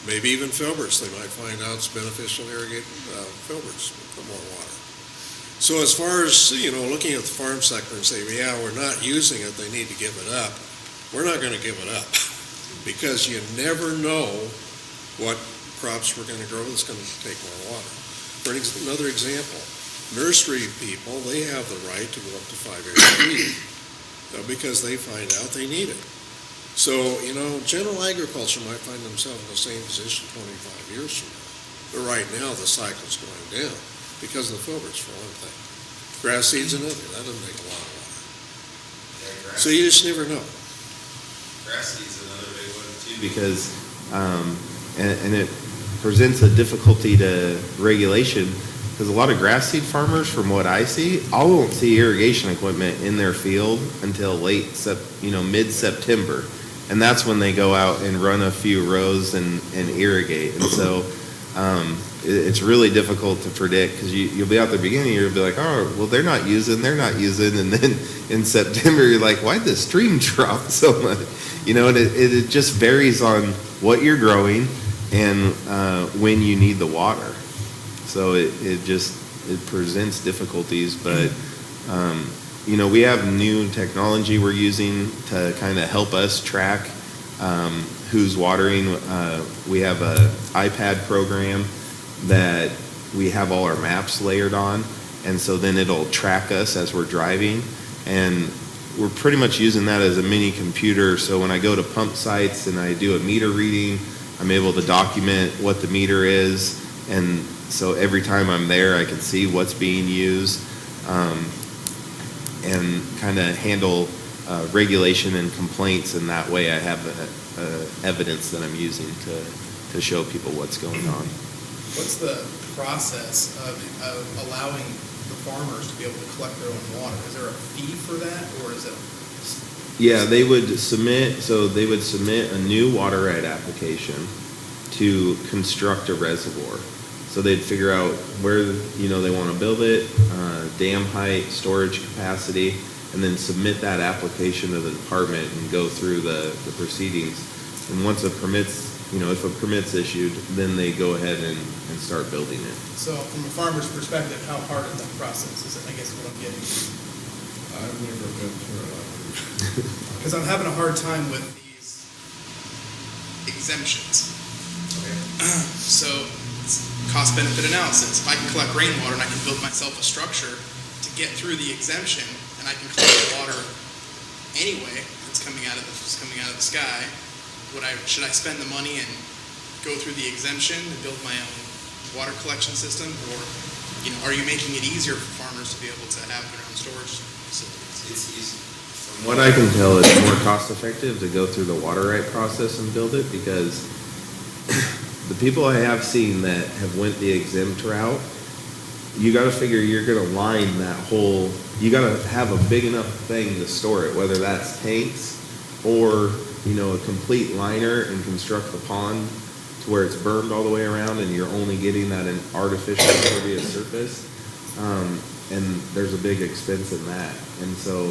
Maybe even filberts. They might find out it's beneficial to irrigate filberts with more water. So as far as, looking at the farm sector and say, yeah, we're not using it, they need to give it up. We're not going to give it up because you never know what crops we're going to grow that's going to take more water. For another example, nursery people, they have the right to go up to 5 acre feet because they find out they need it. So, general agriculture might find themselves in the same position 25 years from now. But right now, the cycle's going down because of the filberts, for one thing. Grass seed's another. That doesn't take a lot of water. So you just never know. Grass seed's another big one, too. Because, and it presents a difficulty to regulation, because a lot of grass seed farmers, from what I see, I won't see irrigation equipment in their field until mid-September. And that's when they go out and run a few rows and irrigate. And so it's really difficult to predict, because you'll be out there beginning, you'll be like, oh, well, they're not using. And then in September, you're like, why'd the stream drop so much? And it just varies on what you're growing and when you need the water. So it presents difficulties, but we have new technology we're using to kind of help us track who's watering. We have a iPad program that we have all our maps layered on, and so then it'll track us as we're driving, and we're pretty much using that as a mini computer. So when I go to pump sites and I do a meter reading, I'm able to document what the meter is, and so every time I'm there, I can see what's being used, and kind of handle regulation and complaints, and that way I have evidence that I'm using to show people what's going on. What's the process of allowing the farmers to be able to collect their own water? Is there a fee for that, or is it? Yeah, they would submit a new water right application to construct a reservoir. So they'd figure out where, they want to build it, dam height, storage capacity, and then submit that application to the department and go through the proceedings. And once a permit's, if a permit's issued, then they go ahead and start building it. So from a farmer's perspective, how hard is that process, is I guess what I'm getting. I've never been through it. Because I'm having a hard time with these exemptions. Okay. So it's cost-benefit analysis. If I can collect rainwater and I can build myself a structure to get through the exemption, and I can collect water anyway that's coming out of the sky, should I spend the money and go through the exemption and build my own water collection system, or are you making it easier for farmers to be able to have their own storage facilities? It's easy. From what I can tell, it's more cost effective to go through the water right process and build it, because the people I have seen that have went the exempt route, you got to figure you're going to line that whole, you got to have a big enough thing to store it, whether that's tanks or, you know, a complete liner and construct the pond to where it's bermed all the way around and you're only getting that an artificial impervious surface. And there's a big expense in that. And so,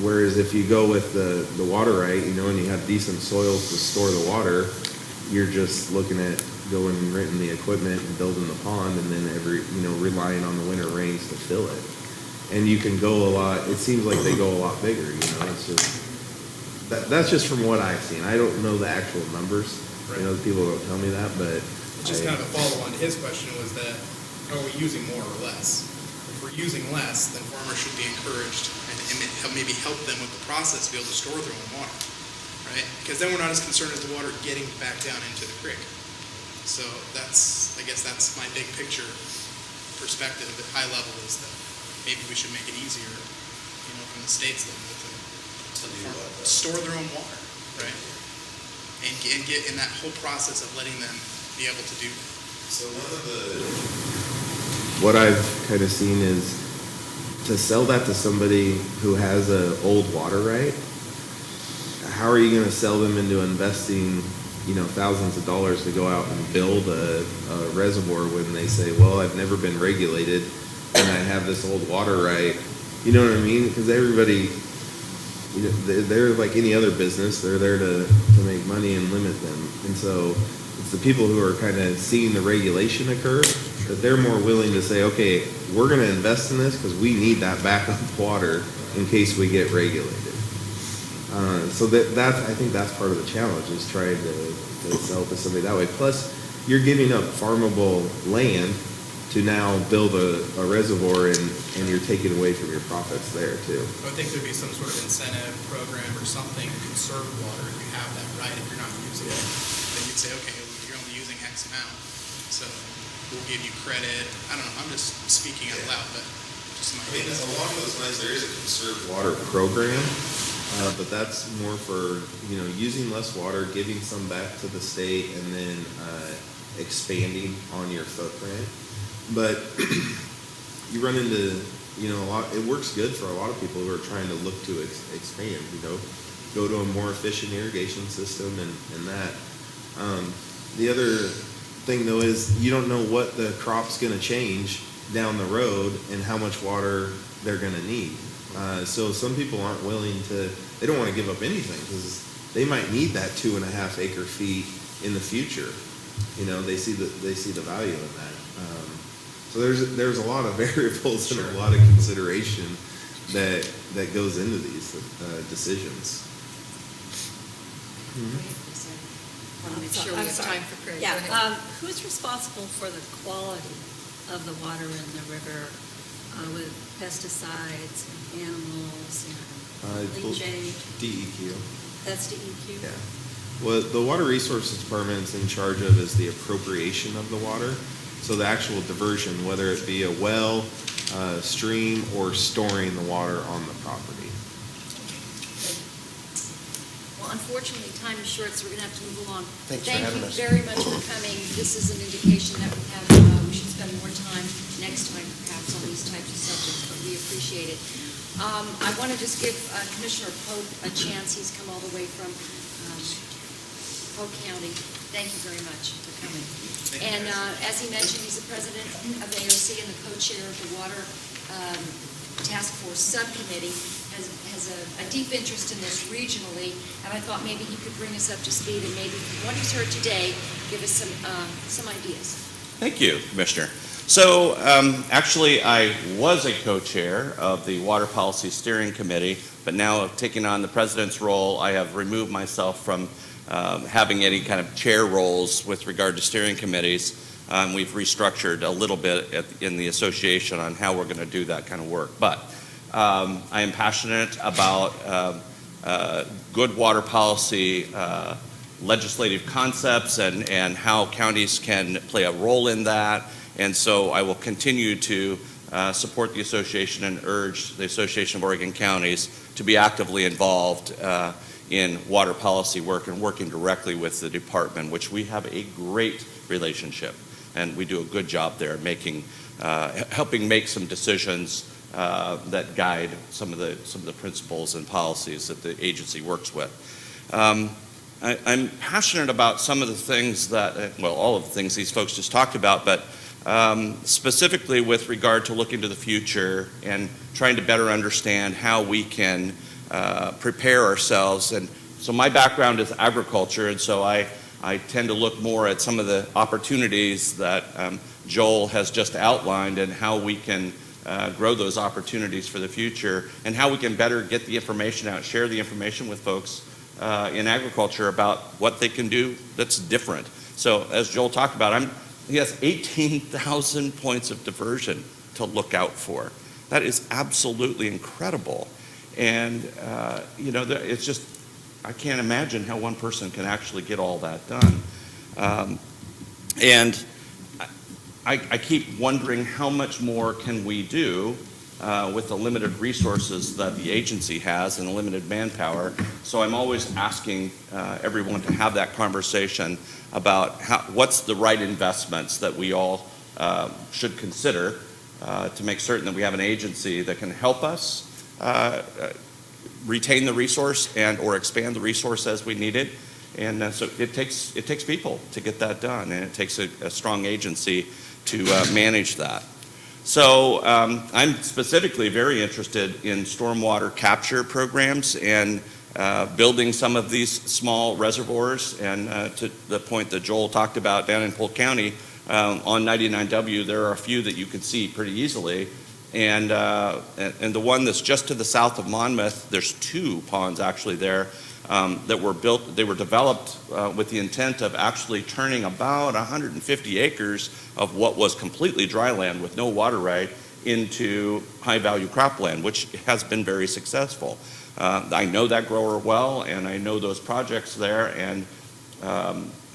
whereas if you go with the water right, you know, and you have decent soils to store the water, you're just looking at going and renting the equipment and building the pond and then relying on the winter rains to fill it. And you can go a lot, it seems like they go a lot bigger, you know, it's just, that's just from what I've seen. I don't know the actual numbers, you know, people don't tell me that, but. Just kind of a follow-on to his question was that, are we using more or less? If we're using less, then farmers should be encouraged and maybe help them with the process to be able to store their own water, right? Because then we're not as concerned as the water getting back down into the creek. So I guess that's my big picture perspective at high level, is that maybe we should make it easier, you know, from the state's level to store their own water, right? And get in that whole process of letting them be able to do that. So what I've kind of seen is to sell that to somebody who has an old water right, how are you going to sell them into investing, you know, thousands of dollars to go out and build a reservoir when they say, well, I've never been regulated and I have this old water right? You know what I mean? Because everybody, you know, they're like any other business. They're there to make money and limit them. And so it's the people who are kind of seeing the regulation occur that they're more willing to say, okay, we're going to invest in this because we need that backup water in case we get regulated. So I think that's part of the challenge, is trying to sell to somebody that way. Plus, you're giving up farmable land to now build a reservoir, and you're taking away from your profits there too. I would think there'd be some sort of incentive program or something to conserve water if you have that right, if you're not using it. Then you'd say, okay, you're only using X amount, so we'll give you credit. I don't know, I'm just speaking out loud, but just my opinion. Along those lines, there is a conserved water program, but that's more for, you know, using less water, giving some back to the state, and then expanding on your footprint. But you run into, you know, it works good for a lot of people who are trying to look to expand, you know, go to a more efficient irrigation system and that. The other thing though is you don't know what the crop's going to change down the road and how much water they're going to need. So some people aren't willing to, they don't want to give up anything because they might need that 2.5 acre feet in the future. You know, they see the value in that. So there's a lot of variables and a lot of consideration that goes into these decisions. Want to make sure we have time for Craig. Yeah, Go ahead. who's responsible for the quality of the water in the river with pesticides and animals and leachate? DEQ. That's DEQ? Yeah. What the Water Resources Department is in charge of is the appropriation of the water. So the actual diversion, whether it be a well, stream, or storing the water on the property. Well, unfortunately, time is short, so we're going to have to move along. Thanks for having us. Thank you very much for coming. This is an indication that we should spend more time next time perhaps on these types of subjects, but we appreciate it. I want to just give Commissioner Pope a chance. He's come all the way from Polk County. Thank you very much for coming. And as he mentioned, he's the president of AOC and the co-chair of the Water Task Force Subcommittee, has a deep interest in this regionally, and I thought maybe he could bring us up to speed and maybe from what he's heard today, give us some ideas. Thank you, Commissioner. So actually, I was a co-chair of the Water Policy Steering Committee, but now taking on the president's role, I have removed myself from having any kind of chair roles with regard to steering committees. We've restructured a little bit in the association on how we're going to do that kind of work. But I am passionate about good water policy, legislative concepts, and how counties can play a role in that. And so I will continue to support the association and urge the Association of Oregon Counties to be actively involved in water policy work and working directly with the department, which we have a great relationship. and we do a good job there making, helping make some decisions that guide some of the principles and policies that the agency works with. I'm passionate about some of the things that, well, all of the things these folks just talked about, but specifically with regard to looking to the future and trying to better understand how we can prepare ourselves. And so my background is agriculture, and so I tend to look more at some of the opportunities that Joel has just outlined and how we can grow those opportunities for the future and how we can better get the information out, share the information with folks in agriculture about what they can do that's different. So as Joel talked about, he has 18,000 points of diversion to look out for. That is absolutely incredible. And, it's just, I can't imagine how one person can actually get all that done. And I keep wondering how much more can we do with the limited resources that the agency has and the limited manpower. So I'm always asking everyone to have that conversation about what's the right investments that we all should consider to make certain that we have an agency that can help us retain the resource and or expand the resource as we need it. And so it takes people to get that done, and it takes a strong agency to manage that. So I'm specifically very interested in stormwater capture programs and building some of these small reservoirs. And to the point that Joel talked about down in Polk County, on 99W, there are a few that you can see pretty easily. And the one that's just to the south of Monmouth, there's 2 ponds actually there that were built. They were developed with the intent of actually turning about 150 acres of what was completely dry land with no water right into high-value cropland, which has been very successful. I know that grower well, and I know those projects there, and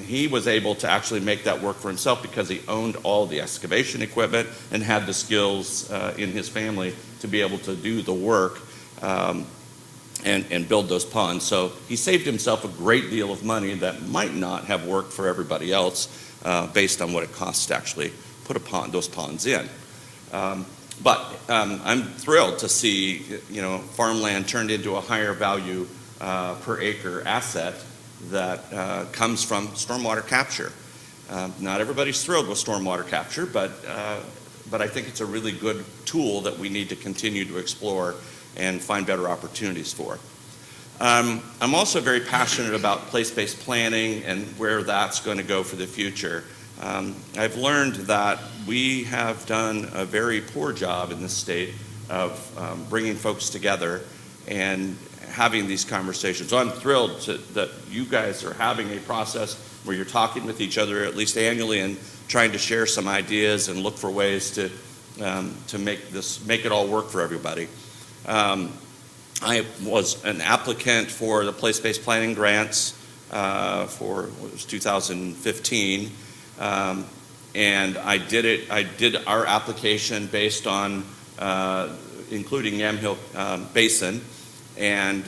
he was able to actually make that work for himself because he owned all the excavation equipment and had the skills in his family to be able to do the work and build those ponds. So he saved himself a great deal of money that might not have worked for everybody else based on what it costs to actually put those ponds in. But I'm thrilled to see farmland turned into a higher value per acre asset that comes from stormwater capture. Not everybody's thrilled with stormwater capture, but I think it's a really good tool that we need to continue to explore and find better opportunities for. I'm also very passionate about place-based planning and where that's going to go for the future. I've learned that we have done a very poor job in this state of bringing folks together and having these conversations. So I'm thrilled that you guys are having a process where you're talking with each other at least annually and trying to share some ideas and look for ways to make it all work for everybody. I was an applicant for the place-based planning grants for what was 2015, and I did our application based on including Yamhill Basin, and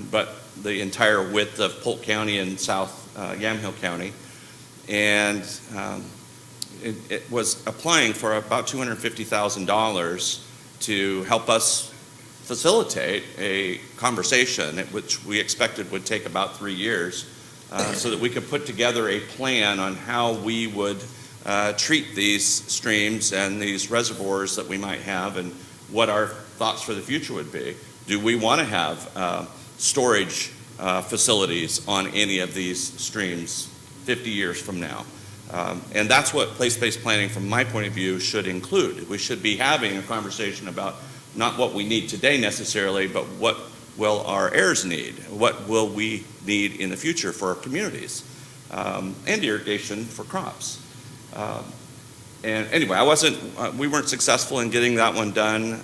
but the entire width of Polk County and South Yamhill County, and it was applying for about $250,000 to help us facilitate a conversation, which we expected would take about 3 years, so that we could put together a plan on how we would treat these streams and these reservoirs that we might have and what our thoughts for the future would be. Do we want to have storage facilities on any of these streams 50 years from now? And that's what place-based planning, from my point of view, should include. We should be having a conversation about not what we need today necessarily, but what will our heirs need? What will we need in the future for our communities? And irrigation for crops. And anyway, we weren't successful in getting that one done.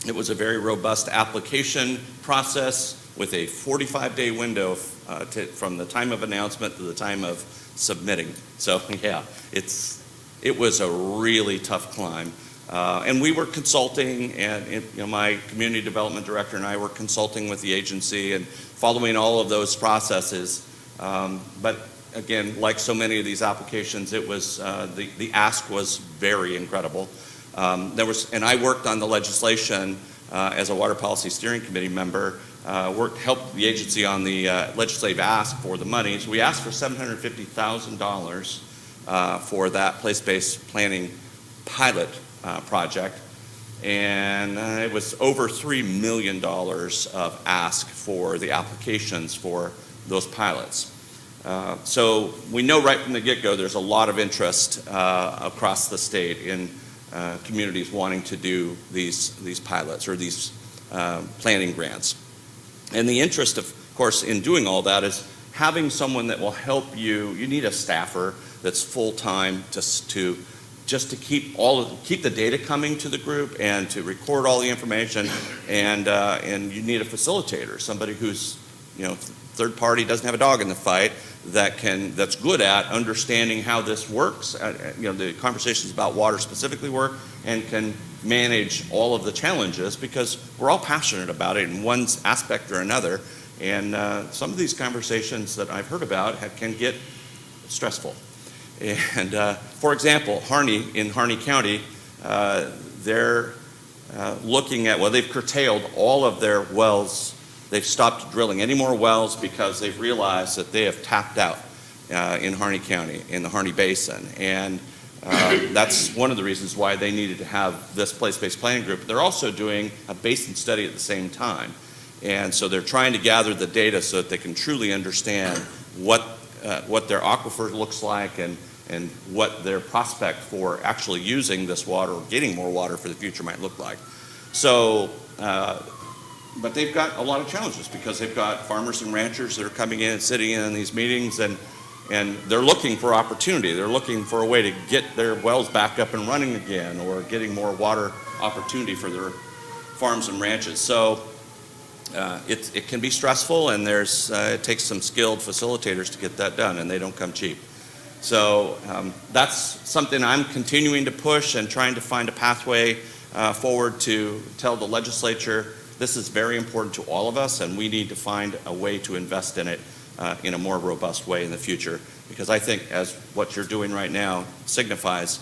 It was a very robust application process with a 45-day window from the time of announcement to the time of submitting. So yeah, it was a really tough climb. And we were consulting, and my community development director and I were consulting with the agency and following all of those processes. But again, like so many of these applications, it was, the ask was very incredible. And I worked on the legislation as a Water Policy Steering Committee member, helped the agency on the legislative ask for the money. So we asked for $750,000 for that place-based planning pilot project. And it was over $3 million of ask for the applications for those pilots. So we know right from the get-go there's a lot of interest across the state in communities wanting to do these pilots or these planning grants. And the interest, of course, in doing all that is having someone that will help you. You need a staffer that's full-time just to keep the data coming to the group and to record all the information, and you need a facilitator, somebody who's, third party, doesn't have a dog in the fight, that's good at understanding how this works, the conversations about water specifically work, and can manage all of the challenges, because we're all passionate about it in one aspect or another, and some of these conversations that I've heard about can get stressful. And for example, in Harney County, they're looking at, they've curtailed all of their wells. They've stopped drilling any more wells because they've realized that they have tapped out in Harney County, in the Harney Basin. And that's one of the reasons why they needed to have this place-based planning group. They're also doing a basin study at the same time. And so they're trying to gather the data so that they can truly understand what their aquifer looks like and what their prospect for actually using this water or getting more water for the future might look like. So, but they've got a lot of challenges because they've got farmers and ranchers that are coming in and sitting in these meetings, and they're looking for opportunity. They're looking for a way to get their wells back up and running again, or getting more water opportunity for their farms and ranches. So it can be stressful, and it takes some skilled facilitators to get that done, and they don't come cheap. So that's something I'm continuing to push and trying to find a pathway forward to tell the legislature this is very important to all of us, and we need to find a way to invest in it in a more robust way in the future. Because I think, as what you're doing right now signifies,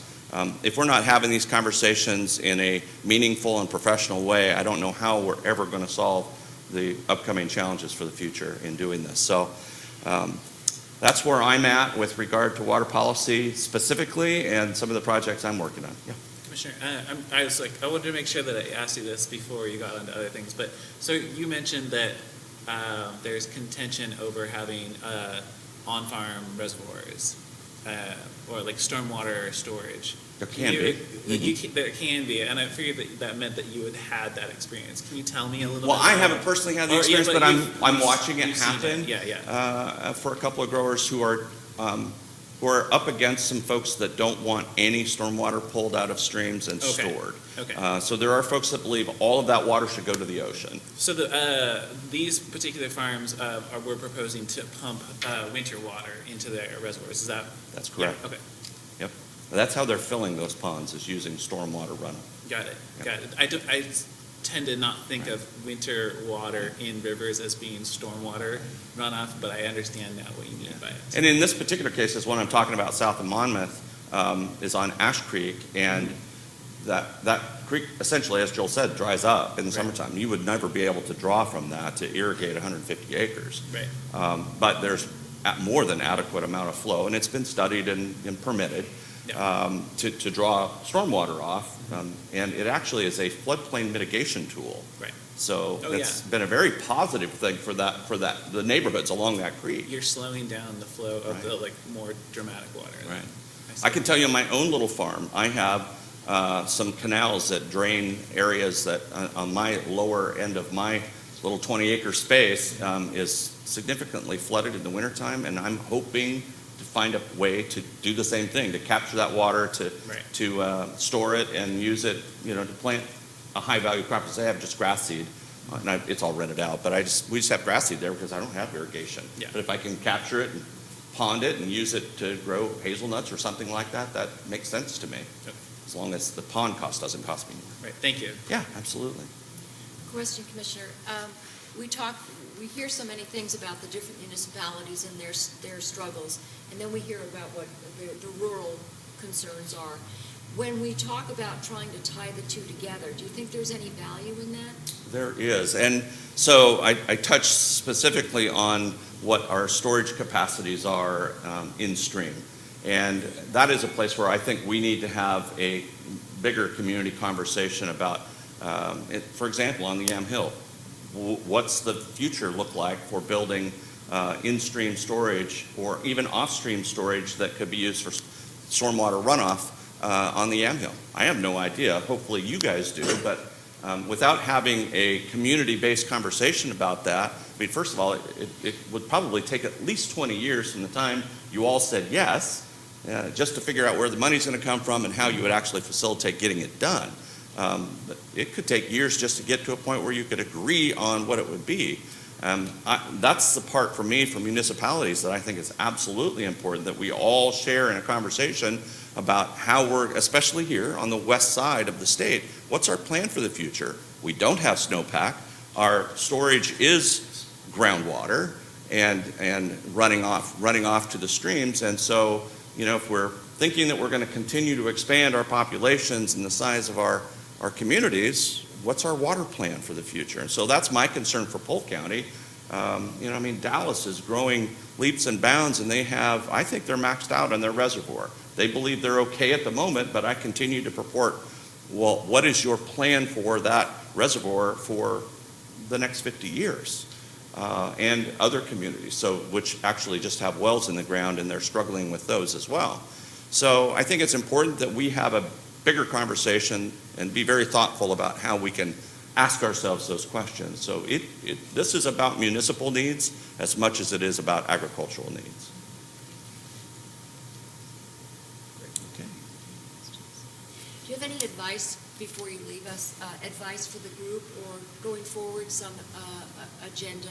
if we're not having these conversations in a meaningful and professional way, I don't know how we're ever going to solve the upcoming challenges for the future in doing this. So that's where I'm at with regard to water policy specifically, and some of the projects I'm working on. Yeah. Commissioner, I wanted to make sure that I asked you this before you got onto other things, but so you mentioned that there's contention over having on-farm reservoirs or like stormwater storage. There can be. There can be, and I figured that meant that you had had that experience. Can you tell me a little bit? Well, I haven't personally had the experience, but I'm watching it happen. For a couple of growers who are up against some folks that don't want any stormwater pulled out of streams and stored. Okay. So there are folks that believe all of that water should go to the ocean. So these particular farms were proposing to pump winter water into their reservoirs. Is that? That's correct. Yeah, okay. Yep. That's how they're filling those ponds, is using stormwater runoff. Got it. Yep. Got it. I tend to not think of winter water in rivers as being stormwater runoff, but I understand now what you mean by it. And in this particular case, this one I'm talking about south of Monmouth, is on Ash Creek, and that creek essentially, as Joel said, dries up in the summertime. You would never be able to draw from that to irrigate 150 acres. Right. But there's more than adequate amount of flow, and it's been studied and permitted to draw stormwater off, and it actually is a floodplain mitigation tool. Right. So it's been a very positive thing for the neighborhoods along that creek. You're slowing down the flow of the more dramatic water. Right. I can tell you on my own little farm, I have some canals that drain areas that on my lower end of my little 20-acre space is significantly flooded in the wintertime, and I'm hoping to find a way to do the same thing, to capture that water, to store it and use it, to plant a high-value crop. Because I have just grass seed, and it's all rented out, but we just have grass seed there because I don't have irrigation. Yeah. But if I can capture it and pond it and use it to grow hazelnuts or something like that, that makes sense to me. Okay. As long as the pond cost doesn't cost me more. Right. Thank you. Yeah, absolutely. Question, Commissioner. we hear so many things about the different municipalities and their struggles, and then we hear about what the rural concerns are. When we talk about trying to tie the two together, do you think there's any value in that? There is, and so I touched specifically on what our storage capacities are in stream. And that is a place where I think we need to have a bigger community conversation about, for example, on the Yamhill, what's the future look like for building in-stream storage or even off-stream storage that could be used for stormwater runoff on the Yamhill? I have no idea. Hopefully you guys do, but without having a community-based conversation about that, I mean, first of all, it would probably take at least 20 years from the time you all said yes, just to figure out where the money's going to come from and how you would actually facilitate getting it done. It could take years just to get to a point where you could agree on what it would be. That's the part for me, for municipalities, that I think is absolutely important, that we all share in a conversation about how we're, especially here on the west side of the state, what's our plan for the future? We don't have snowpack. Our storage is groundwater and running off to the streams. And so, you know, if we're thinking that we're going to continue to expand our populations and the size of our communities, what's our water plan for the future? And so that's my concern for Polk County. You know, I mean, Dallas is growing leaps and bounds, and I think they're maxed out on their reservoir. They believe they're okay at the moment, but I continue to purport, well, what is your plan for that reservoir for the next 50 years? And other communities, so which actually just have wells in the ground, and they're struggling with those as well. So I think it's important that we have a bigger conversation and be very thoughtful about how we can ask ourselves those questions. So this is about municipal needs as much as it is about agricultural needs. Okay. Do you have any advice before you leave us, advice for the group or going forward, some agenda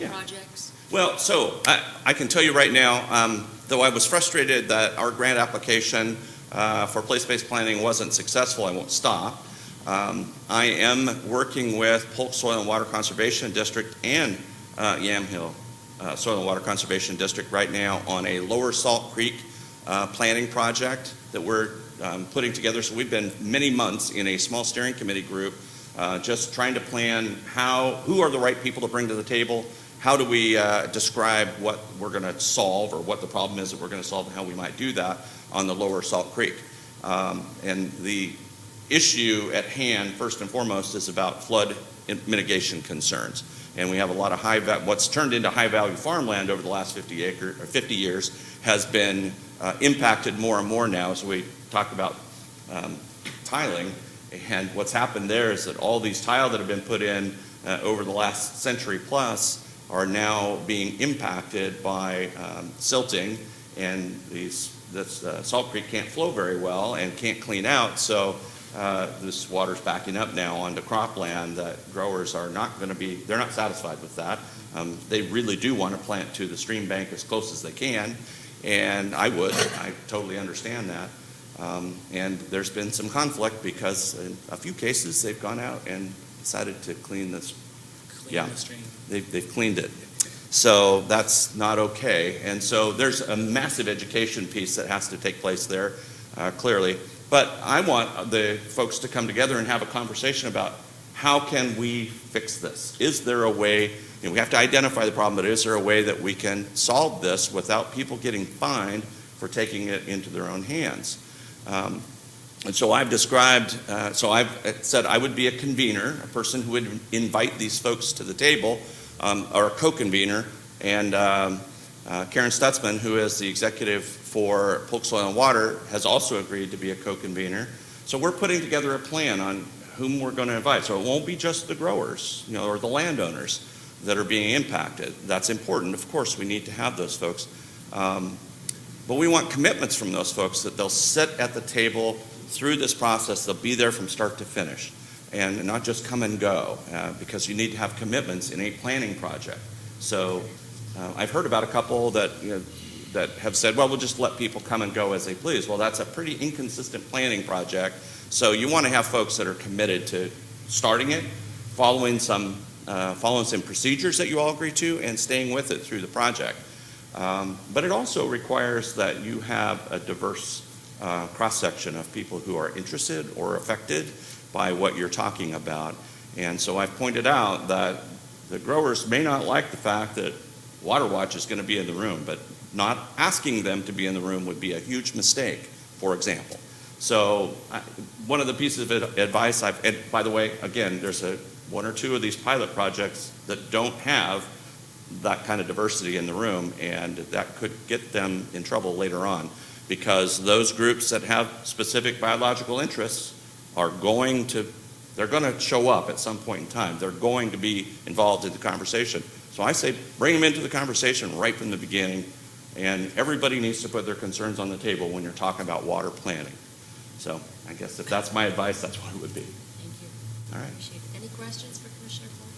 projects? Well, so I can tell you right now, though I was frustrated that our grant application for place-based planning wasn't successful, I won't stop. I am working with Polk Soil and Water Conservation District and Yamhill Soil and Water Conservation District right now on a Lower Salt Creek planning project that we're putting together. So we've been many months in a small steering committee group just trying to plan who are the right people to bring to the table, how do we describe what we're going to solve or what the problem is that we're going to solve and how we might do that on the Lower Salt Creek. And the issue at hand, first and foremost, is about flood mitigation concerns. And we have a lot of what's turned into high-value farmland over the last 50 years has been impacted more and more now. So we talked about tiling, and what's happened there is that all these tile that have been put in over the last century plus are now being impacted by silting, and this Salt Creek can't flow very well and can't clean out. So this water's backing up now onto cropland that growers are not going to be, they're not satisfied with that. They really do want to plant to the stream bank as close as they can, and I totally understand that. And there's been some conflict because in a few cases they've gone out and decided to clean this. Clean the stream. They've cleaned it. So that's not okay. And so there's a massive education piece that has to take place there, clearly. But I want the folks to come together and have a conversation about how can we fix this? Is there a way, we have to identify the problem, but is there a way that we can solve this without people getting fined for taking it into their own hands? And so I've described, I've said I would be a convener, a person who would invite these folks to the table, or a co-convener, and Karen Stutzman, who is the executive for Polk Soil and Water, has also agreed to be a co-convener. So we're putting together a plan on whom we're going to invite. So it won't be just the growers, or the landowners that are being impacted. That's important. Of course, we need to have those folks. But we want commitments from those folks that they'll sit at the table through this process. They'll be there from start to finish and not just come and go, because you need to have commitments in a planning project. So I've heard about a couple that that have said, well, we'll just let people come and go as they please. Well, that's a pretty inconsistent planning project. So you want to have folks that are committed to starting it, following some following some procedures that you all agree to and staying with it through the project. But it also requires that you have a diverse cross-section of people who are interested or affected by what you're talking about. And so I've pointed out that the growers may not like the fact that Water Watch is going to be in the room, but not asking them to be in the room would be a huge mistake, for example. So one of the pieces of advice and by the way, again, there's one or two of these pilot projects that don't have that kind of diversity in the room, and that could get them in trouble later on, because those groups that have specific biological interests are going to show up at some point in time. They're going to be involved in the conversation. So I say bring them into the conversation right from the beginning, and everybody needs to put their concerns on the table when you're talking about water planning. So I guess if that's my advice, that's what it would be. Thank you. All right. Appreciate it. Any questions for Commissioner Ford?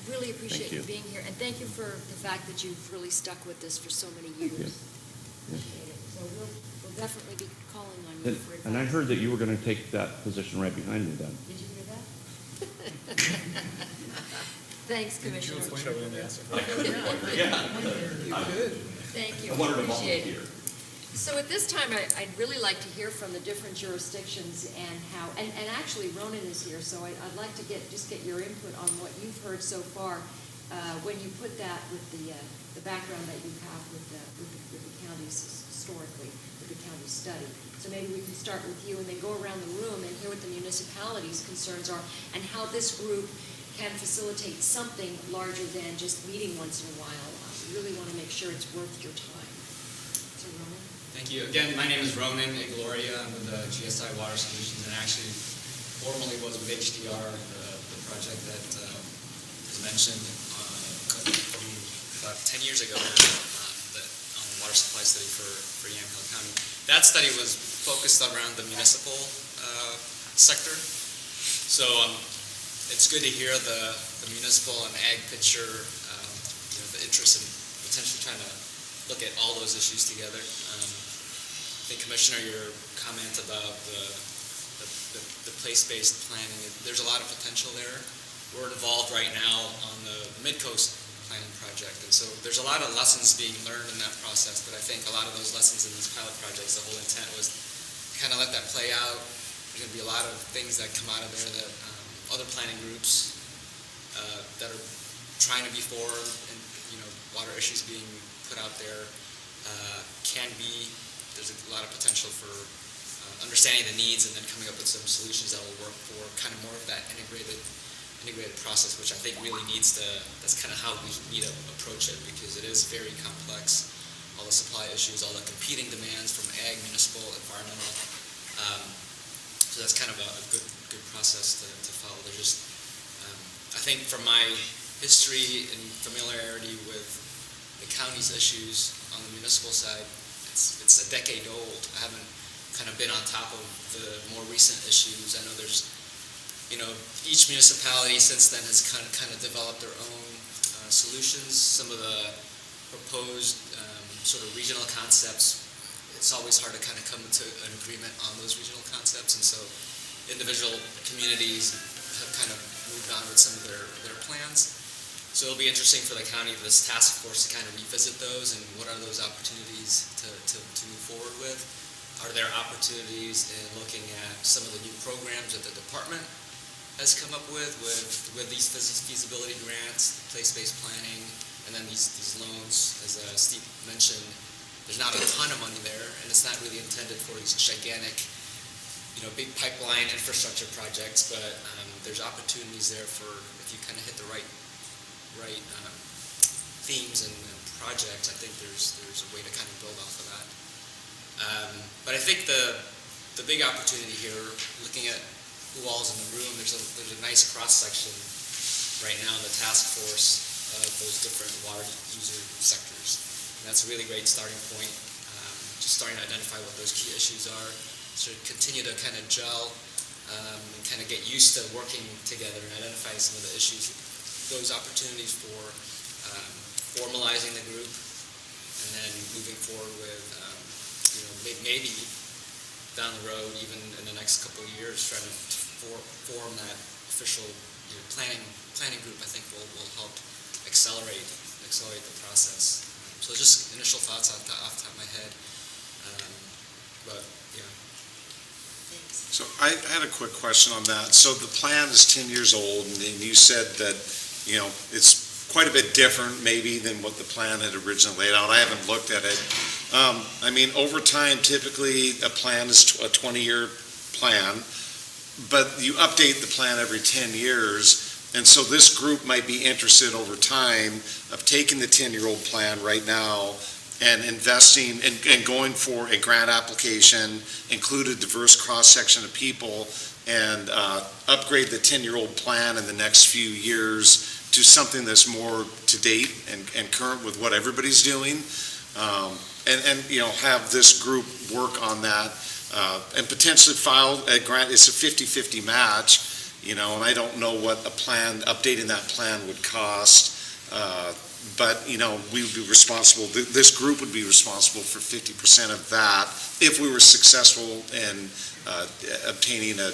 We really appreciate you being here, and thank you for the fact that you've really stuck with this for so many years. Appreciate it. So we'll definitely be calling on you for advice. And I heard that you were going to take that position right behind me then. Did you hear that? Thanks, Commissioner. Thank you. I wanted to Appreciate it. volunteer. So at this time, I'd really like to hear from the different jurisdictions and how, and actually Ronan is here, so I'd like to get your input on what you've heard so far when you put that with the background that you have with the counties historically, with the county study. So maybe we can start with you and then go around the room and hear what the municipalities' concerns are and how this group can facilitate something larger than just meeting once in a while. We really want to make sure it's worth your time. So Ronan? Thank you. Again, my name is Ronan Igloria. I'm with GSI Water Solutions, and actually formerly was with HDR, the project that was mentioned from about 10 years ago now, on the water supply study for Yamhill County. That study was focused around the municipal sector. So it's good to hear the municipal and ag picture, the interest in potentially trying to look at all those issues together. I think, Commissioner, your comment about the place-based planning, there's a lot of potential there. We're involved right now on the Mid-Coast planning project, and so there's a lot of lessons being learned in that process, but I think a lot of those lessons in these pilot projects, the whole intent was to kind of let that play out. There's going to be a lot of things that come out of there that other planning groups that are trying to be formed, and water issues being put out there there's a lot of potential for understanding the needs and then coming up with some solutions that will work for kind of more of that integrated process, which I think really that's kind of how we need to approach it, because it is very complex. All the supply issues, all the competing demands from ag, municipal, environmental. So that's kind of a good process to follow. There's just, I think from my history and familiarity with the county's issues on the municipal side, it's a decade old. I haven't kind of been on top of the more recent issues. I know there's, each municipality since then has kind of developed their own solutions. Some of the proposed sort of regional concepts, it's always hard to kind of come to an agreement on those regional concepts, and so individual communities have kind of moved on with some of their plans. So it'll be interesting for the county, this task force, to kind of revisit those and what are those opportunities to move forward with. Are there opportunities in looking at some of the new programs that the department has come up with these feasibility grants, place-based planning, and then these loans, as Steve mentioned. There's not a ton of money there, and it's not really intended for these gigantic, big pipeline infrastructure projects, but there's opportunities there for, if you kind of hit the right themes and projects, I think there's a way to kind of build off of that. But I think the big opportunity here, looking at who all's in the room, there's a nice cross-section right now in the task force of those different water user sectors. And that's a really great starting point, just starting to identify what those key issues are, so continue to kind of gel and kind of get used to working together and identifying some of the issues, those opportunities for formalizing the group, and then moving forward with, maybe down the road, even in the next couple of years, trying to form that official your planning group, I think, will help accelerate the process. So just initial thoughts off the top of my head. But yeah. So I had a quick question on that. So the plan is 10 years old, and then you said that, it's quite a bit different maybe than what the plan had originally laid out. I haven't looked at it. Over time, typically a plan is a 20-year plan, but you update the plan every 10 years. And so this group might be interested over time of taking the 10-year-old plan right now and investing and going for a grant application, include a diverse cross-section of people, and upgrade the 10-year-old plan in the next few years to something that's more to date and current with what everybody's doing, have this group work on that, and potentially file a grant. It's a 50-50 match, and I don't know what updating that plan would cost. But, we would be responsible, this group would be responsible for 50% of that if we were successful in obtaining a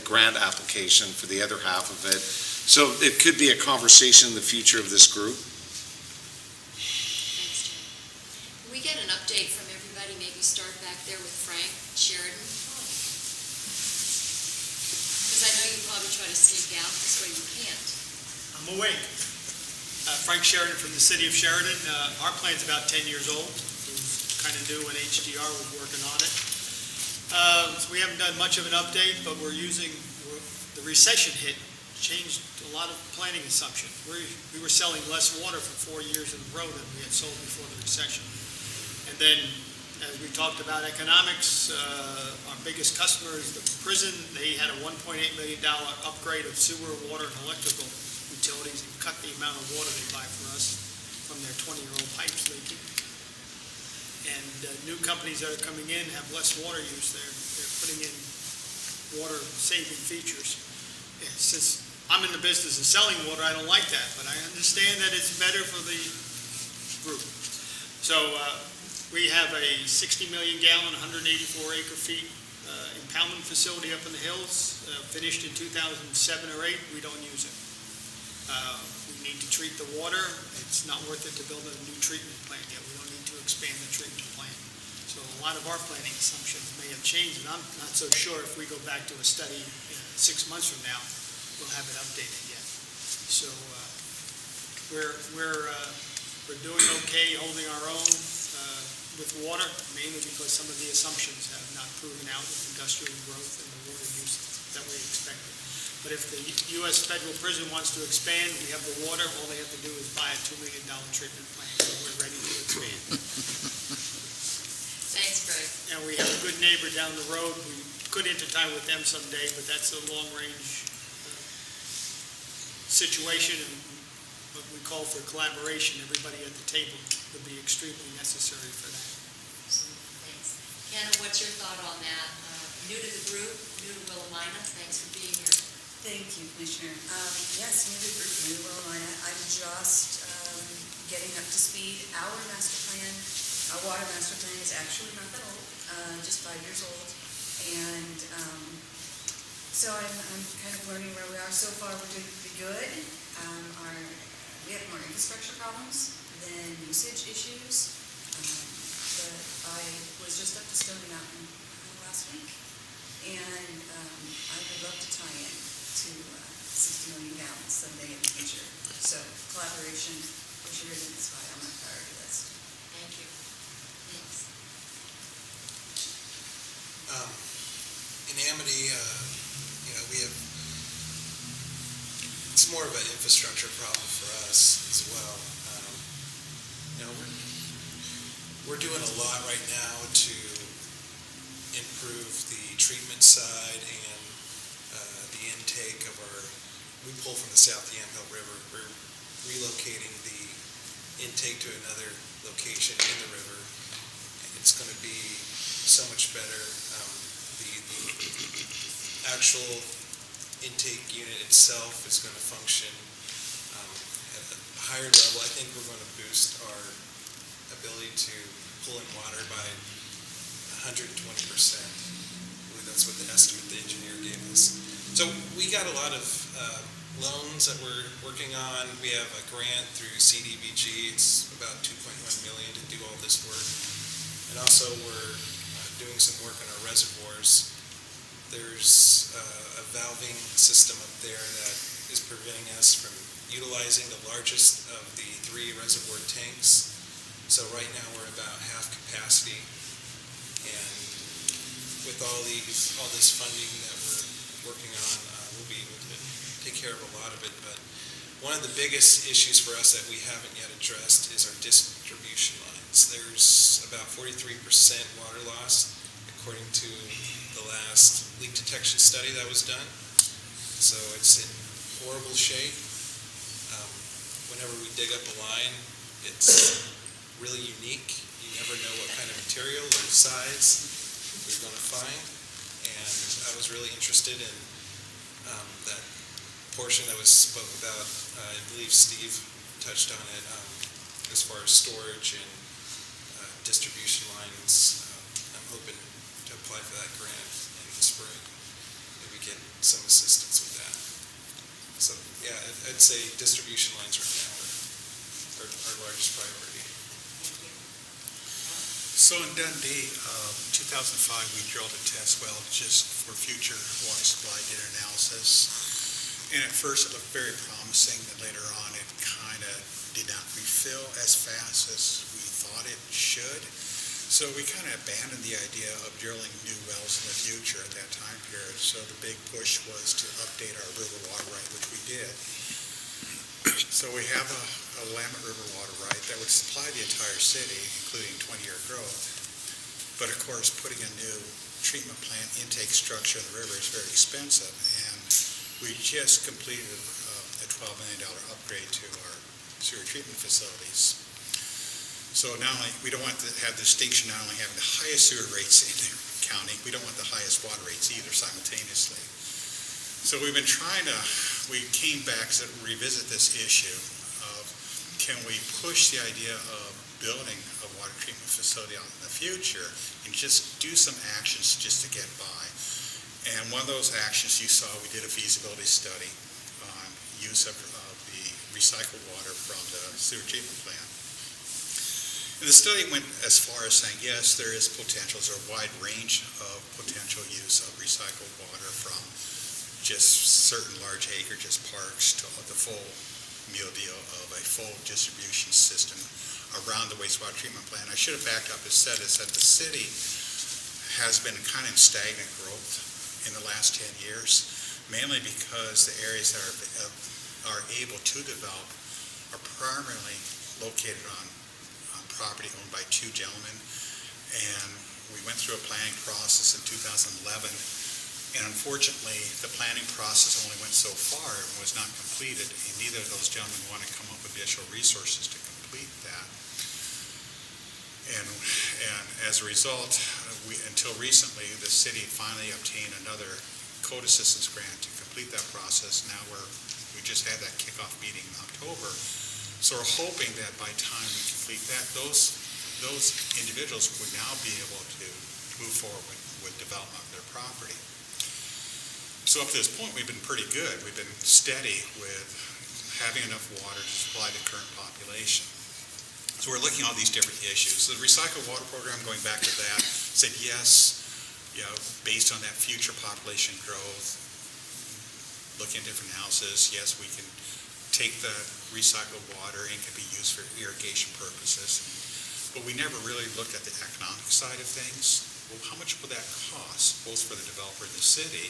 grant application for the other half of it. So it could be a conversation in the future of this group. Thanks, Jim. Can we get an update from everybody? Maybe start back there with Frank Sheridan. Because I know you probably try to sneak out, this way you can't. I'm awake. Frank Sheridan from the city of Sheridan. Our plan's about 10 years old. It was kind of new when HDR was working on it. So we haven't done much of an update, but the recession hit, changed a lot of planning assumptions. We were selling less water for 4 years in a row than we had sold before the recession. And then, as we talked about economics, our biggest customer is the prison. They had a $1.8 million upgrade of sewer, water, and electrical utilities, and cut the amount of water they buy for us from their 20-year-old pipes leaking. And new companies that are coming in have less water use. They're putting in water-saving features. And since I'm in the business of selling water, I don't like that, but I understand that it's better for the group. So we have a 60 million gallon, 184 acre feet impoundment facility up in the hills, finished in 2007 or 8. We don't use it. We need to treat the water. It's not worth it to build a new treatment plant yet. We don't need to expand the treatment plant. So a lot of our planning assumptions may have changed, and I'm not so sure if we go back to a study 6 months from now, we'll have it updated yet. So we're doing okay, holding our own with water, mainly because some of the assumptions have not proven out with industrial growth and the water use that we expected. But if the U.S. federal prison wants to expand, we have the water, all they have to do is buy a $2 million treatment plant, so we're ready to expand. Thanks, Greg. And we have a good neighbor down the road. We could intertie with them someday, but that's a long-range situation, and what we call for collaboration. Everybody at the table would be extremely necessary for that. Thanks. Hannah, what's your thought on that? New to the group, new to Willamina, thanks for being here. Thank you, Commissioner. Yes, new to the group, new to Willamina. I'm just getting up to speed. Our master plan, our water master plan is actually not that old, just 5 years old. And so I'm kind of learning where we are. So far, we're doing pretty good. We have more infrastructure problems than usage issues. But I was just up to Stony Mountain last week, and I would love to tie in to 60 million gallons someday in the future. So collaboration for sure is high on my priority list. Thank you. Thanks. In Amity, we have, it's more of an infrastructure problem for us as well. We're doing a lot right now to improve the treatment side and the intake of we pull from the South Yamhill River. We're relocating the intake to another location in the river, and it's going to be so much better. The actual intake unit itself is going to function at a higher level. I think we're going to boost our ability to pull in water by 120%. I believe that's what the estimate the engineer gave us. So we got a lot of loans that we're working on. We have a grant through CDBG. It's about 2.1 million to do all this work. And also we're doing some work on our reservoirs. There's a valving system up there that is preventing us from utilizing the largest of the 3 reservoir tanks. So right now we're about half capacity, and with all this funding that we're working on, we'll be able to take care of a lot of it. But one of the biggest issues for us that we haven't yet addressed is our distribution lines. There's about 43% water loss according to the last leak detection study that was done. So it's in horrible shape. Whenever we dig up a line, it's really unique. You never know what kind of material or size you're going to find. And I was really interested in that portion that was spoke about. I believe Steve touched on it as far as storage and distribution lines. I'm hoping to apply for that grant in the spring. Maybe get some assistance with that. So yeah, I'd say distribution lines right now are our largest priority. So in Dundee, 2005, we drilled a test well just for future water supply, did an analysis. And at first it looked very promising, but later on it kind of did not refill as fast as we thought it should. So we kind of abandoned the idea of drilling new wells in the future at that time period. So the big push was to update our river water right, which we did. So we have a Willamette River water right that would supply the entire city, including 20-year growth. But of course, putting a new treatment plant intake structure in the river is very expensive. And we just completed a $12 million upgrade to our sewer treatment facilities. So not only, we don't want to have the distinction not only having the highest sewer rates in the county, we don't want the highest water rates either simultaneously. So we've been trying to, we came back to revisit this issue of can we push the idea of building a water treatment facility out in the future and just do some actions just to get by. And one of those actions you saw, we did a feasibility study on use of the recycled water from the sewer treatment plant. And the study went as far as saying, yes, there is potential. There's a wide range of potential use of recycled water from just certain large acreages, parks, to the full meal deal of a full distribution system around the wastewater treatment plant. I should have backed up and said is that the city has been kind of stagnant growth in the last 10 years, mainly because the areas that are able to develop are primarily located on property owned by 2 gentlemen. And we went through a planning process in 2011. And unfortunately, the planning process only went so far and was not completed, and neither of those gentlemen want to come up with additional resources to complete that. And as a result, until recently, the city finally obtained another code assistance grant to complete that process. Now we just had that kickoff meeting in October. So we're hoping that by the time we complete that, those individuals would now be able to move forward with development of their property. So up to this point, we've been pretty good. We've been steady with having enough water to supply the current population. So we're looking at all these different issues. The recycled water program, going back to that, said yes, based on that future population growth, looking at different analysis, yes, we can take the recycled water and can be used for irrigation purposes. But we never really looked at the economic side of things. Well, how much will that cost, both for the developer and the city,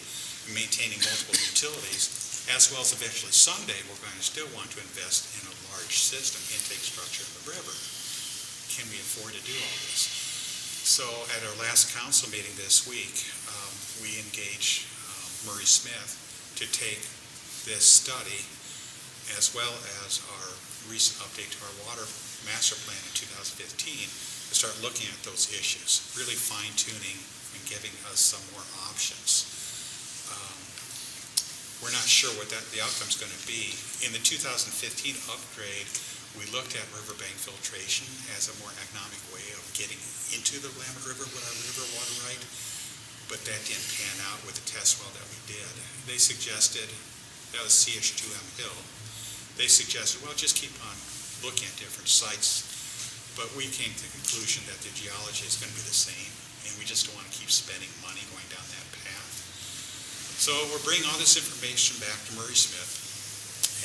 maintaining multiple utilities, as well as eventually someday we're going to still want to invest in a large system, intake structure in the river. Can we afford to do all this? So at our last council meeting this week, we engaged Murray Smith to take this study as well as our recent update to our water master plan in 2015 to start looking at those issues, really fine-tuning and giving us some more options. We're not sure what the outcome's going to be. In the 2015 upgrade, we looked at riverbank filtration as a more economic way of getting into the Willamette River with our river water right, but that didn't pan out with the test well that we did. They suggested that was CH2 Yamhill, they suggested, well, just keep on looking at different sites. But we came to the conclusion that the geology is going to be the same, and we just don't want to keep spending money going down that path. So we're bringing all this information back to Murray Smith,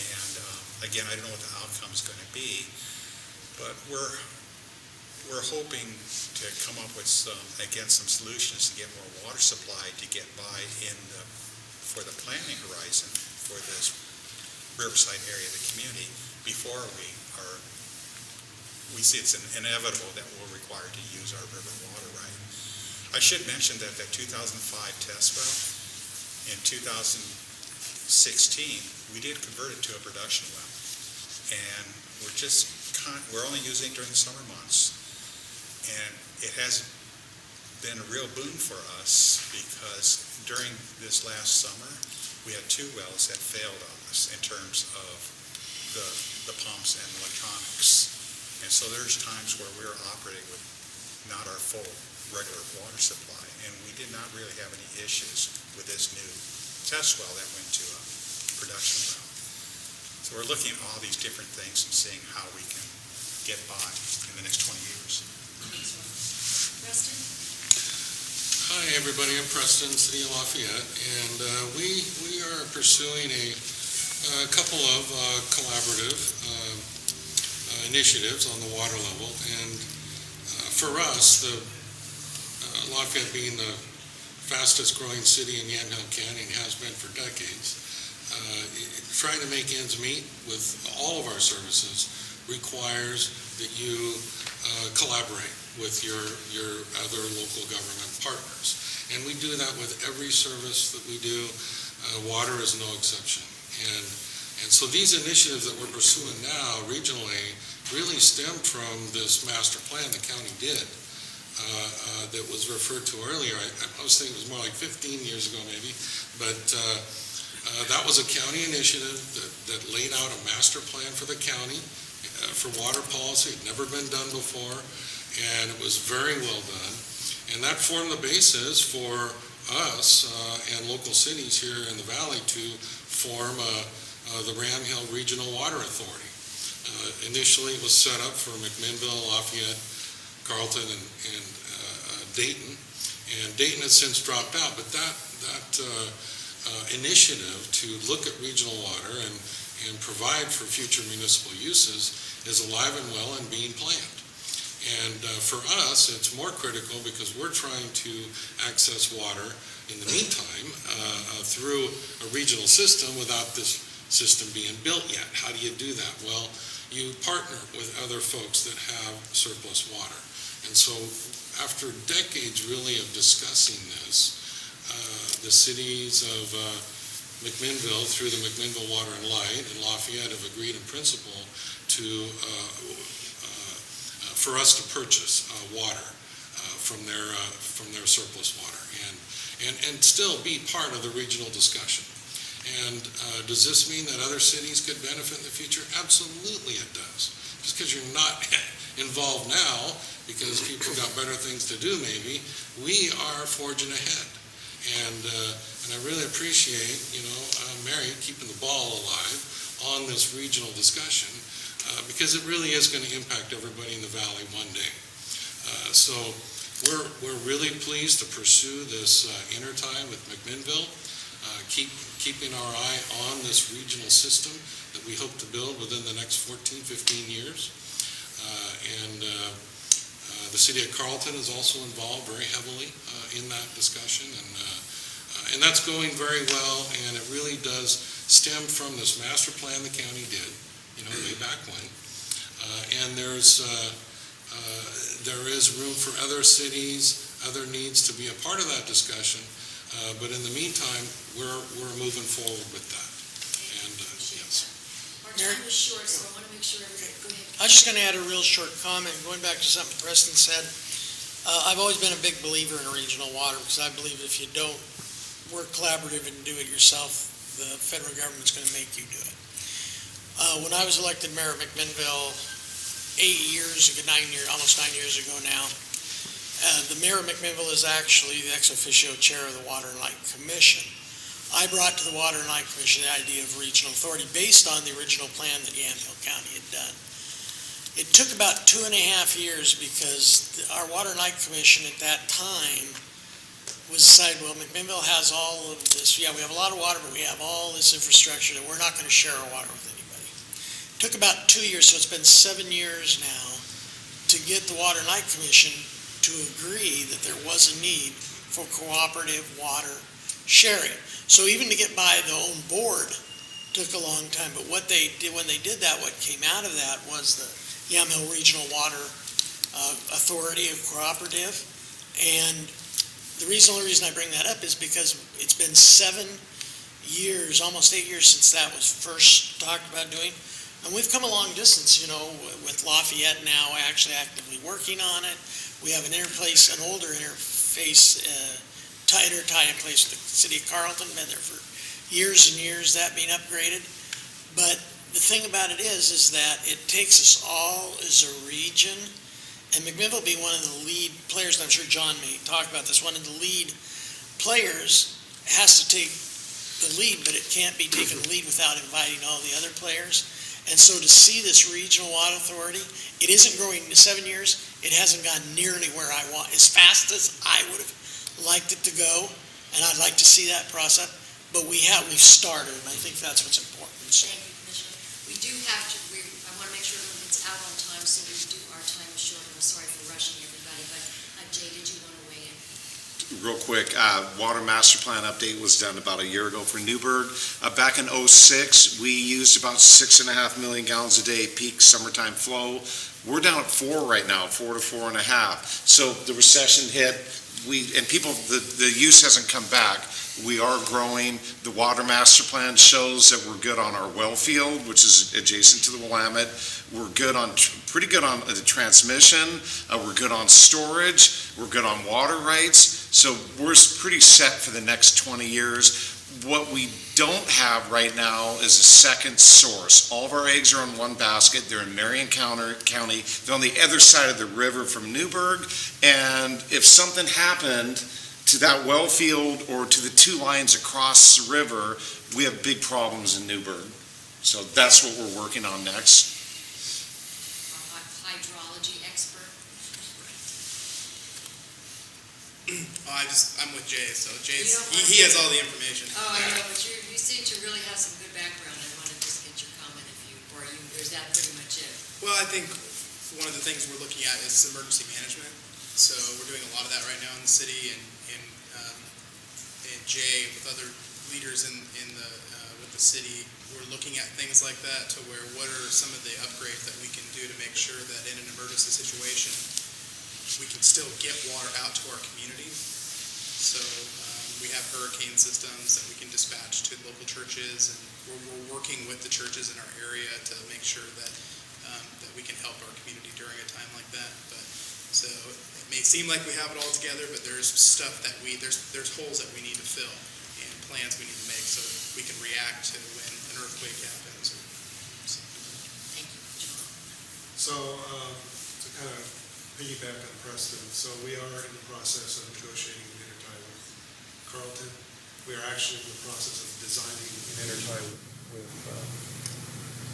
and again, I don't know what the outcome is going to be, but we're hoping to come up with some solutions to get more water supply to get by for the planning horizon for this riverside area of the community before we see it's inevitable that we're required to use our river water right. I should mention that 2005 test well, in 2016, we did convert it to a production well. And we're only using it during the summer months. And it has been a real boon for us because during this last summer, we had 2 wells that failed on us in terms of the pumps and electronics. And so there's times where we're operating with not our full regular water supply, and we did not really have any issues with this new test well that went to a production well. So we're looking at all these different things and seeing how we can get by in the next 20 years. Preston? Hi, everybody. I'm Preston, City of Lafayette, and we are pursuing a couple of collaborative initiatives on the water level. And for us, Lafayette being the fastest growing city in Yamhill County and has been for decades, trying to make ends meet with all of our services requires that you collaborate with your other local government partners. And we do that with every service that we do. Water is no exception. And so these initiatives that we're pursuing now regionally really stem from this master plan the county did that was referred to earlier. I was thinking it was more like 15 years ago maybe, but that was a county initiative that laid out a master plan for the county for water policy. It had never been done before, and it was very well done. And that formed the basis for us and local cities here in the valley to form the Yamhill Regional Water Authority. Initially, it was set up for McMinnville, Lafayette, Carlton, and Dayton. And Dayton has since dropped out, but that initiative to look at regional water and provide for future municipal uses is alive and well and being planned. And for us, it's more critical because we're trying to access water in the meantime through a regional system without this system being built yet. How do you do that? Well, you partner with other folks that have surplus water. And so after decades really of discussing this, the cities of McMinnville through the McMinnville Water and Light and Lafayette have agreed in principle for us to purchase water from their surplus water and still be part of the regional discussion. And does this mean that other cities could benefit in the future? Absolutely it does. Just because you're not involved now, because people got better things to do maybe, we are forging ahead. And I really appreciate, Mary keeping the ball alive on this regional discussion because it really is going to impact everybody in the valley one day. So we're really pleased to pursue this intertie with McMinnville, keeping our eye on this regional system that we hope to build within the next 14, 15 years. The city of Carlton is also involved very heavily in that discussion, and that's going very well, and it really does stem from this master plan the county did, way back when. And there is room for other cities, other needs to be a part of that discussion, but in the meantime, we're moving forward with that. And yes. Our time is short, so I want to make sure everybody, go ahead. I was just going to add a real short comment, going back to something Preston said. I've always been a big believer in regional water because I believe if you don't work collaborative and do it yourself, the federal government's going to make you do it. When I was elected mayor of McMinnville almost 9 years ago now, the mayor of McMinnville is actually the ex officio chair of the Water and Light Commission. I brought to the Water and Light Commission the idea of regional authority based on the original plan that Yamhill County had done. It took about 2.5 years because our Water and Light Commission at that time was decided, well, McMinnville has all of this. Yeah, we have a lot of water, but we have all this infrastructure that we're not going to share our water with anybody. It took about 2 years, so it's been 7 years now to get the Water and Light Commission to agree that there was a need for cooperative water sharing. So even to get by the own board took a long time, but what they did, when they did that, what came out of that was the Yamhill Regional Water Authority, a cooperative. And the only reason I bring that up is because it's been 7 years, almost 8 years since that was first talked about doing. And we've come a long distance, with Lafayette now actually actively working on it. We have an older interface, intertie in place with the city of Carlton, been there for years and years, that being upgraded. But the thing about it is that it takes us all as a region, and McMinnville being one of the lead players, and I'm sure John may talk about this, one of the lead players has to take the lead, but it can't be taking the lead without inviting all the other players. And so to see this regional water authority, it isn't growing in 7 years. It hasn't gone nearly where I want, as fast as I would have liked it to go, and I'd like to see that process. But we've started, and I think that's what's important. So. Thank you, Commissioner. We do have to, I want to make sure everyone gets out on time, so our time is short. I'm sorry for rushing everybody, but Jay, did you want to weigh in? Real quick, water master plan update was done about a year ago for Newburgh. Back in '06, we used about 6.5 million gallons a day peak summertime flow. We're down at 4 right now, 4 to 4.5. So the recession hit, the use hasn't come back. We are growing. The water master plan shows that we're good on our well field, which is adjacent to the Willamette. We're pretty good on the transmission. We're good on storage. We're good on water rights. So we're pretty set for the next 20 years. What we don't have right now is a second source. All of our eggs are in one basket. They're in Marion County. They're on the other side of the river from Newburgh. And if something happened to that well field or to the 2 lines across the river, we have big problems in Newburgh. So that's what we're working on next. Hydrology expert. I'm with Jay, so he has all the information. Oh, I know, but you seem to really have some good background. I want to just get your comment or is that pretty much it? Well, I think one of the things we're looking at is emergency management. So we're doing a lot of that right now in the city, and Jay with other leaders with the city, we're looking at things like that to where what are some of the upgrades that we can do to make sure that in an emergency situation we can still get water out to our community. So we have hurricane systems that we can dispatch to local churches, and we're working with the churches in our area to make sure that we can help our community during a time like that. So it may seem like we have it all together, but there's stuff that there's holes that we need to fill and plans we need to make so we can react to when an earthquake happens. Thank you, John. So to kind of piggyback on Preston, so we are in the process of negotiating an intertie with Carlton. We are actually in the process of designing an intertie with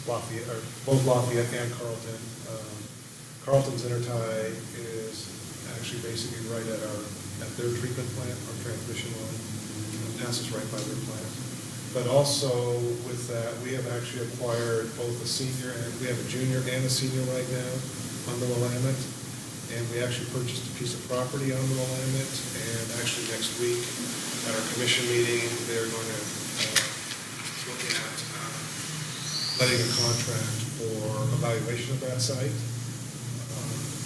Lafayette, or both Lafayette and Carlton. Carlton's intertie is actually basically right at their treatment plant, our transmission line. It passes right by their plant. But also with that, we have actually acquired both a senior, and we have a junior and a senior right now on the Willamette. And we actually purchased a piece of property on the Willamette. And actually next week at our commission meeting, they're going to look at letting a contract for evaluation of that site.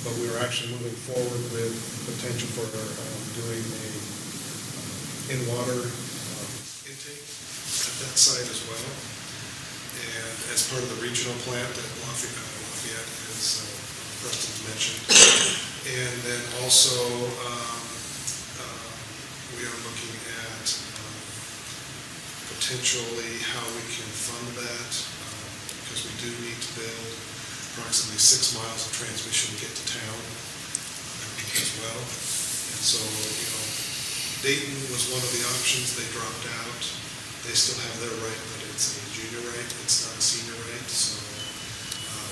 But we are actually moving forward with potential for doing a in-water intake at that site as well. And as part of the regional plant that Lafayette, as Preston mentioned. And then also we are looking at potentially how we can fund that because we do need to build approximately 6 miles of transmission to get to town as well. And so, Dayton was one of the options. They dropped out. they still have their right, but it's a junior right, it's not a senior right. So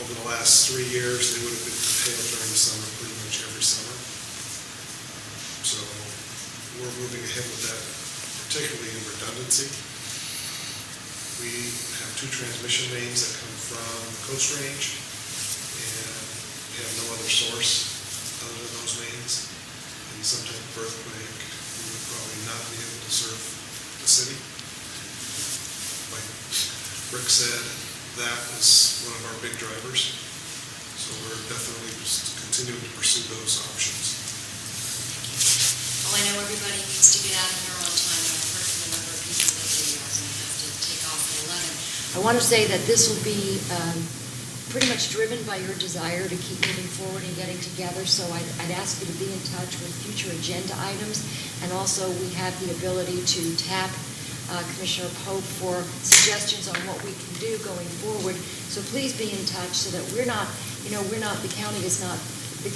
over the last 3 years, they would have been curtailed during the summer, pretty much every summer. So we're moving ahead with that, particularly in redundancy. We have 2 transmission mains that come from the Coast Range, and we have no other source other than those mains. In some type of earthquake, we would probably not be able to serve the city. Like Rick said, that is one of our big drivers. So we're definitely just continuing to pursue those options. Well, I know everybody needs to get out of here on time, and I've heard from a number of people that they are going to have to take off at 11. I want to say that this will be pretty much driven by your desire to keep moving forward and getting together, so I'd ask you to be in touch with future agenda items, and also we have the ability to tap Commissioner Pope for suggestions on what we can do going forward. So please be in touch so that the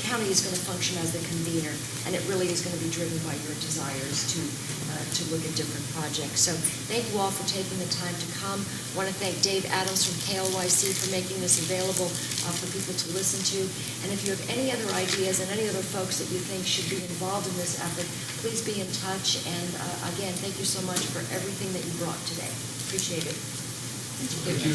county is going to function as the convener, and it really is going to be driven by your desires to look at different projects. So thank you all for taking the time to come. I want to thank Dave Adams from KLYC for making this available for people to listen to. And if you have any other ideas and any other folks that you think should be involved in this effort, please be in touch. And again, thank you so much for everything that you brought today. Appreciate it. Thank you.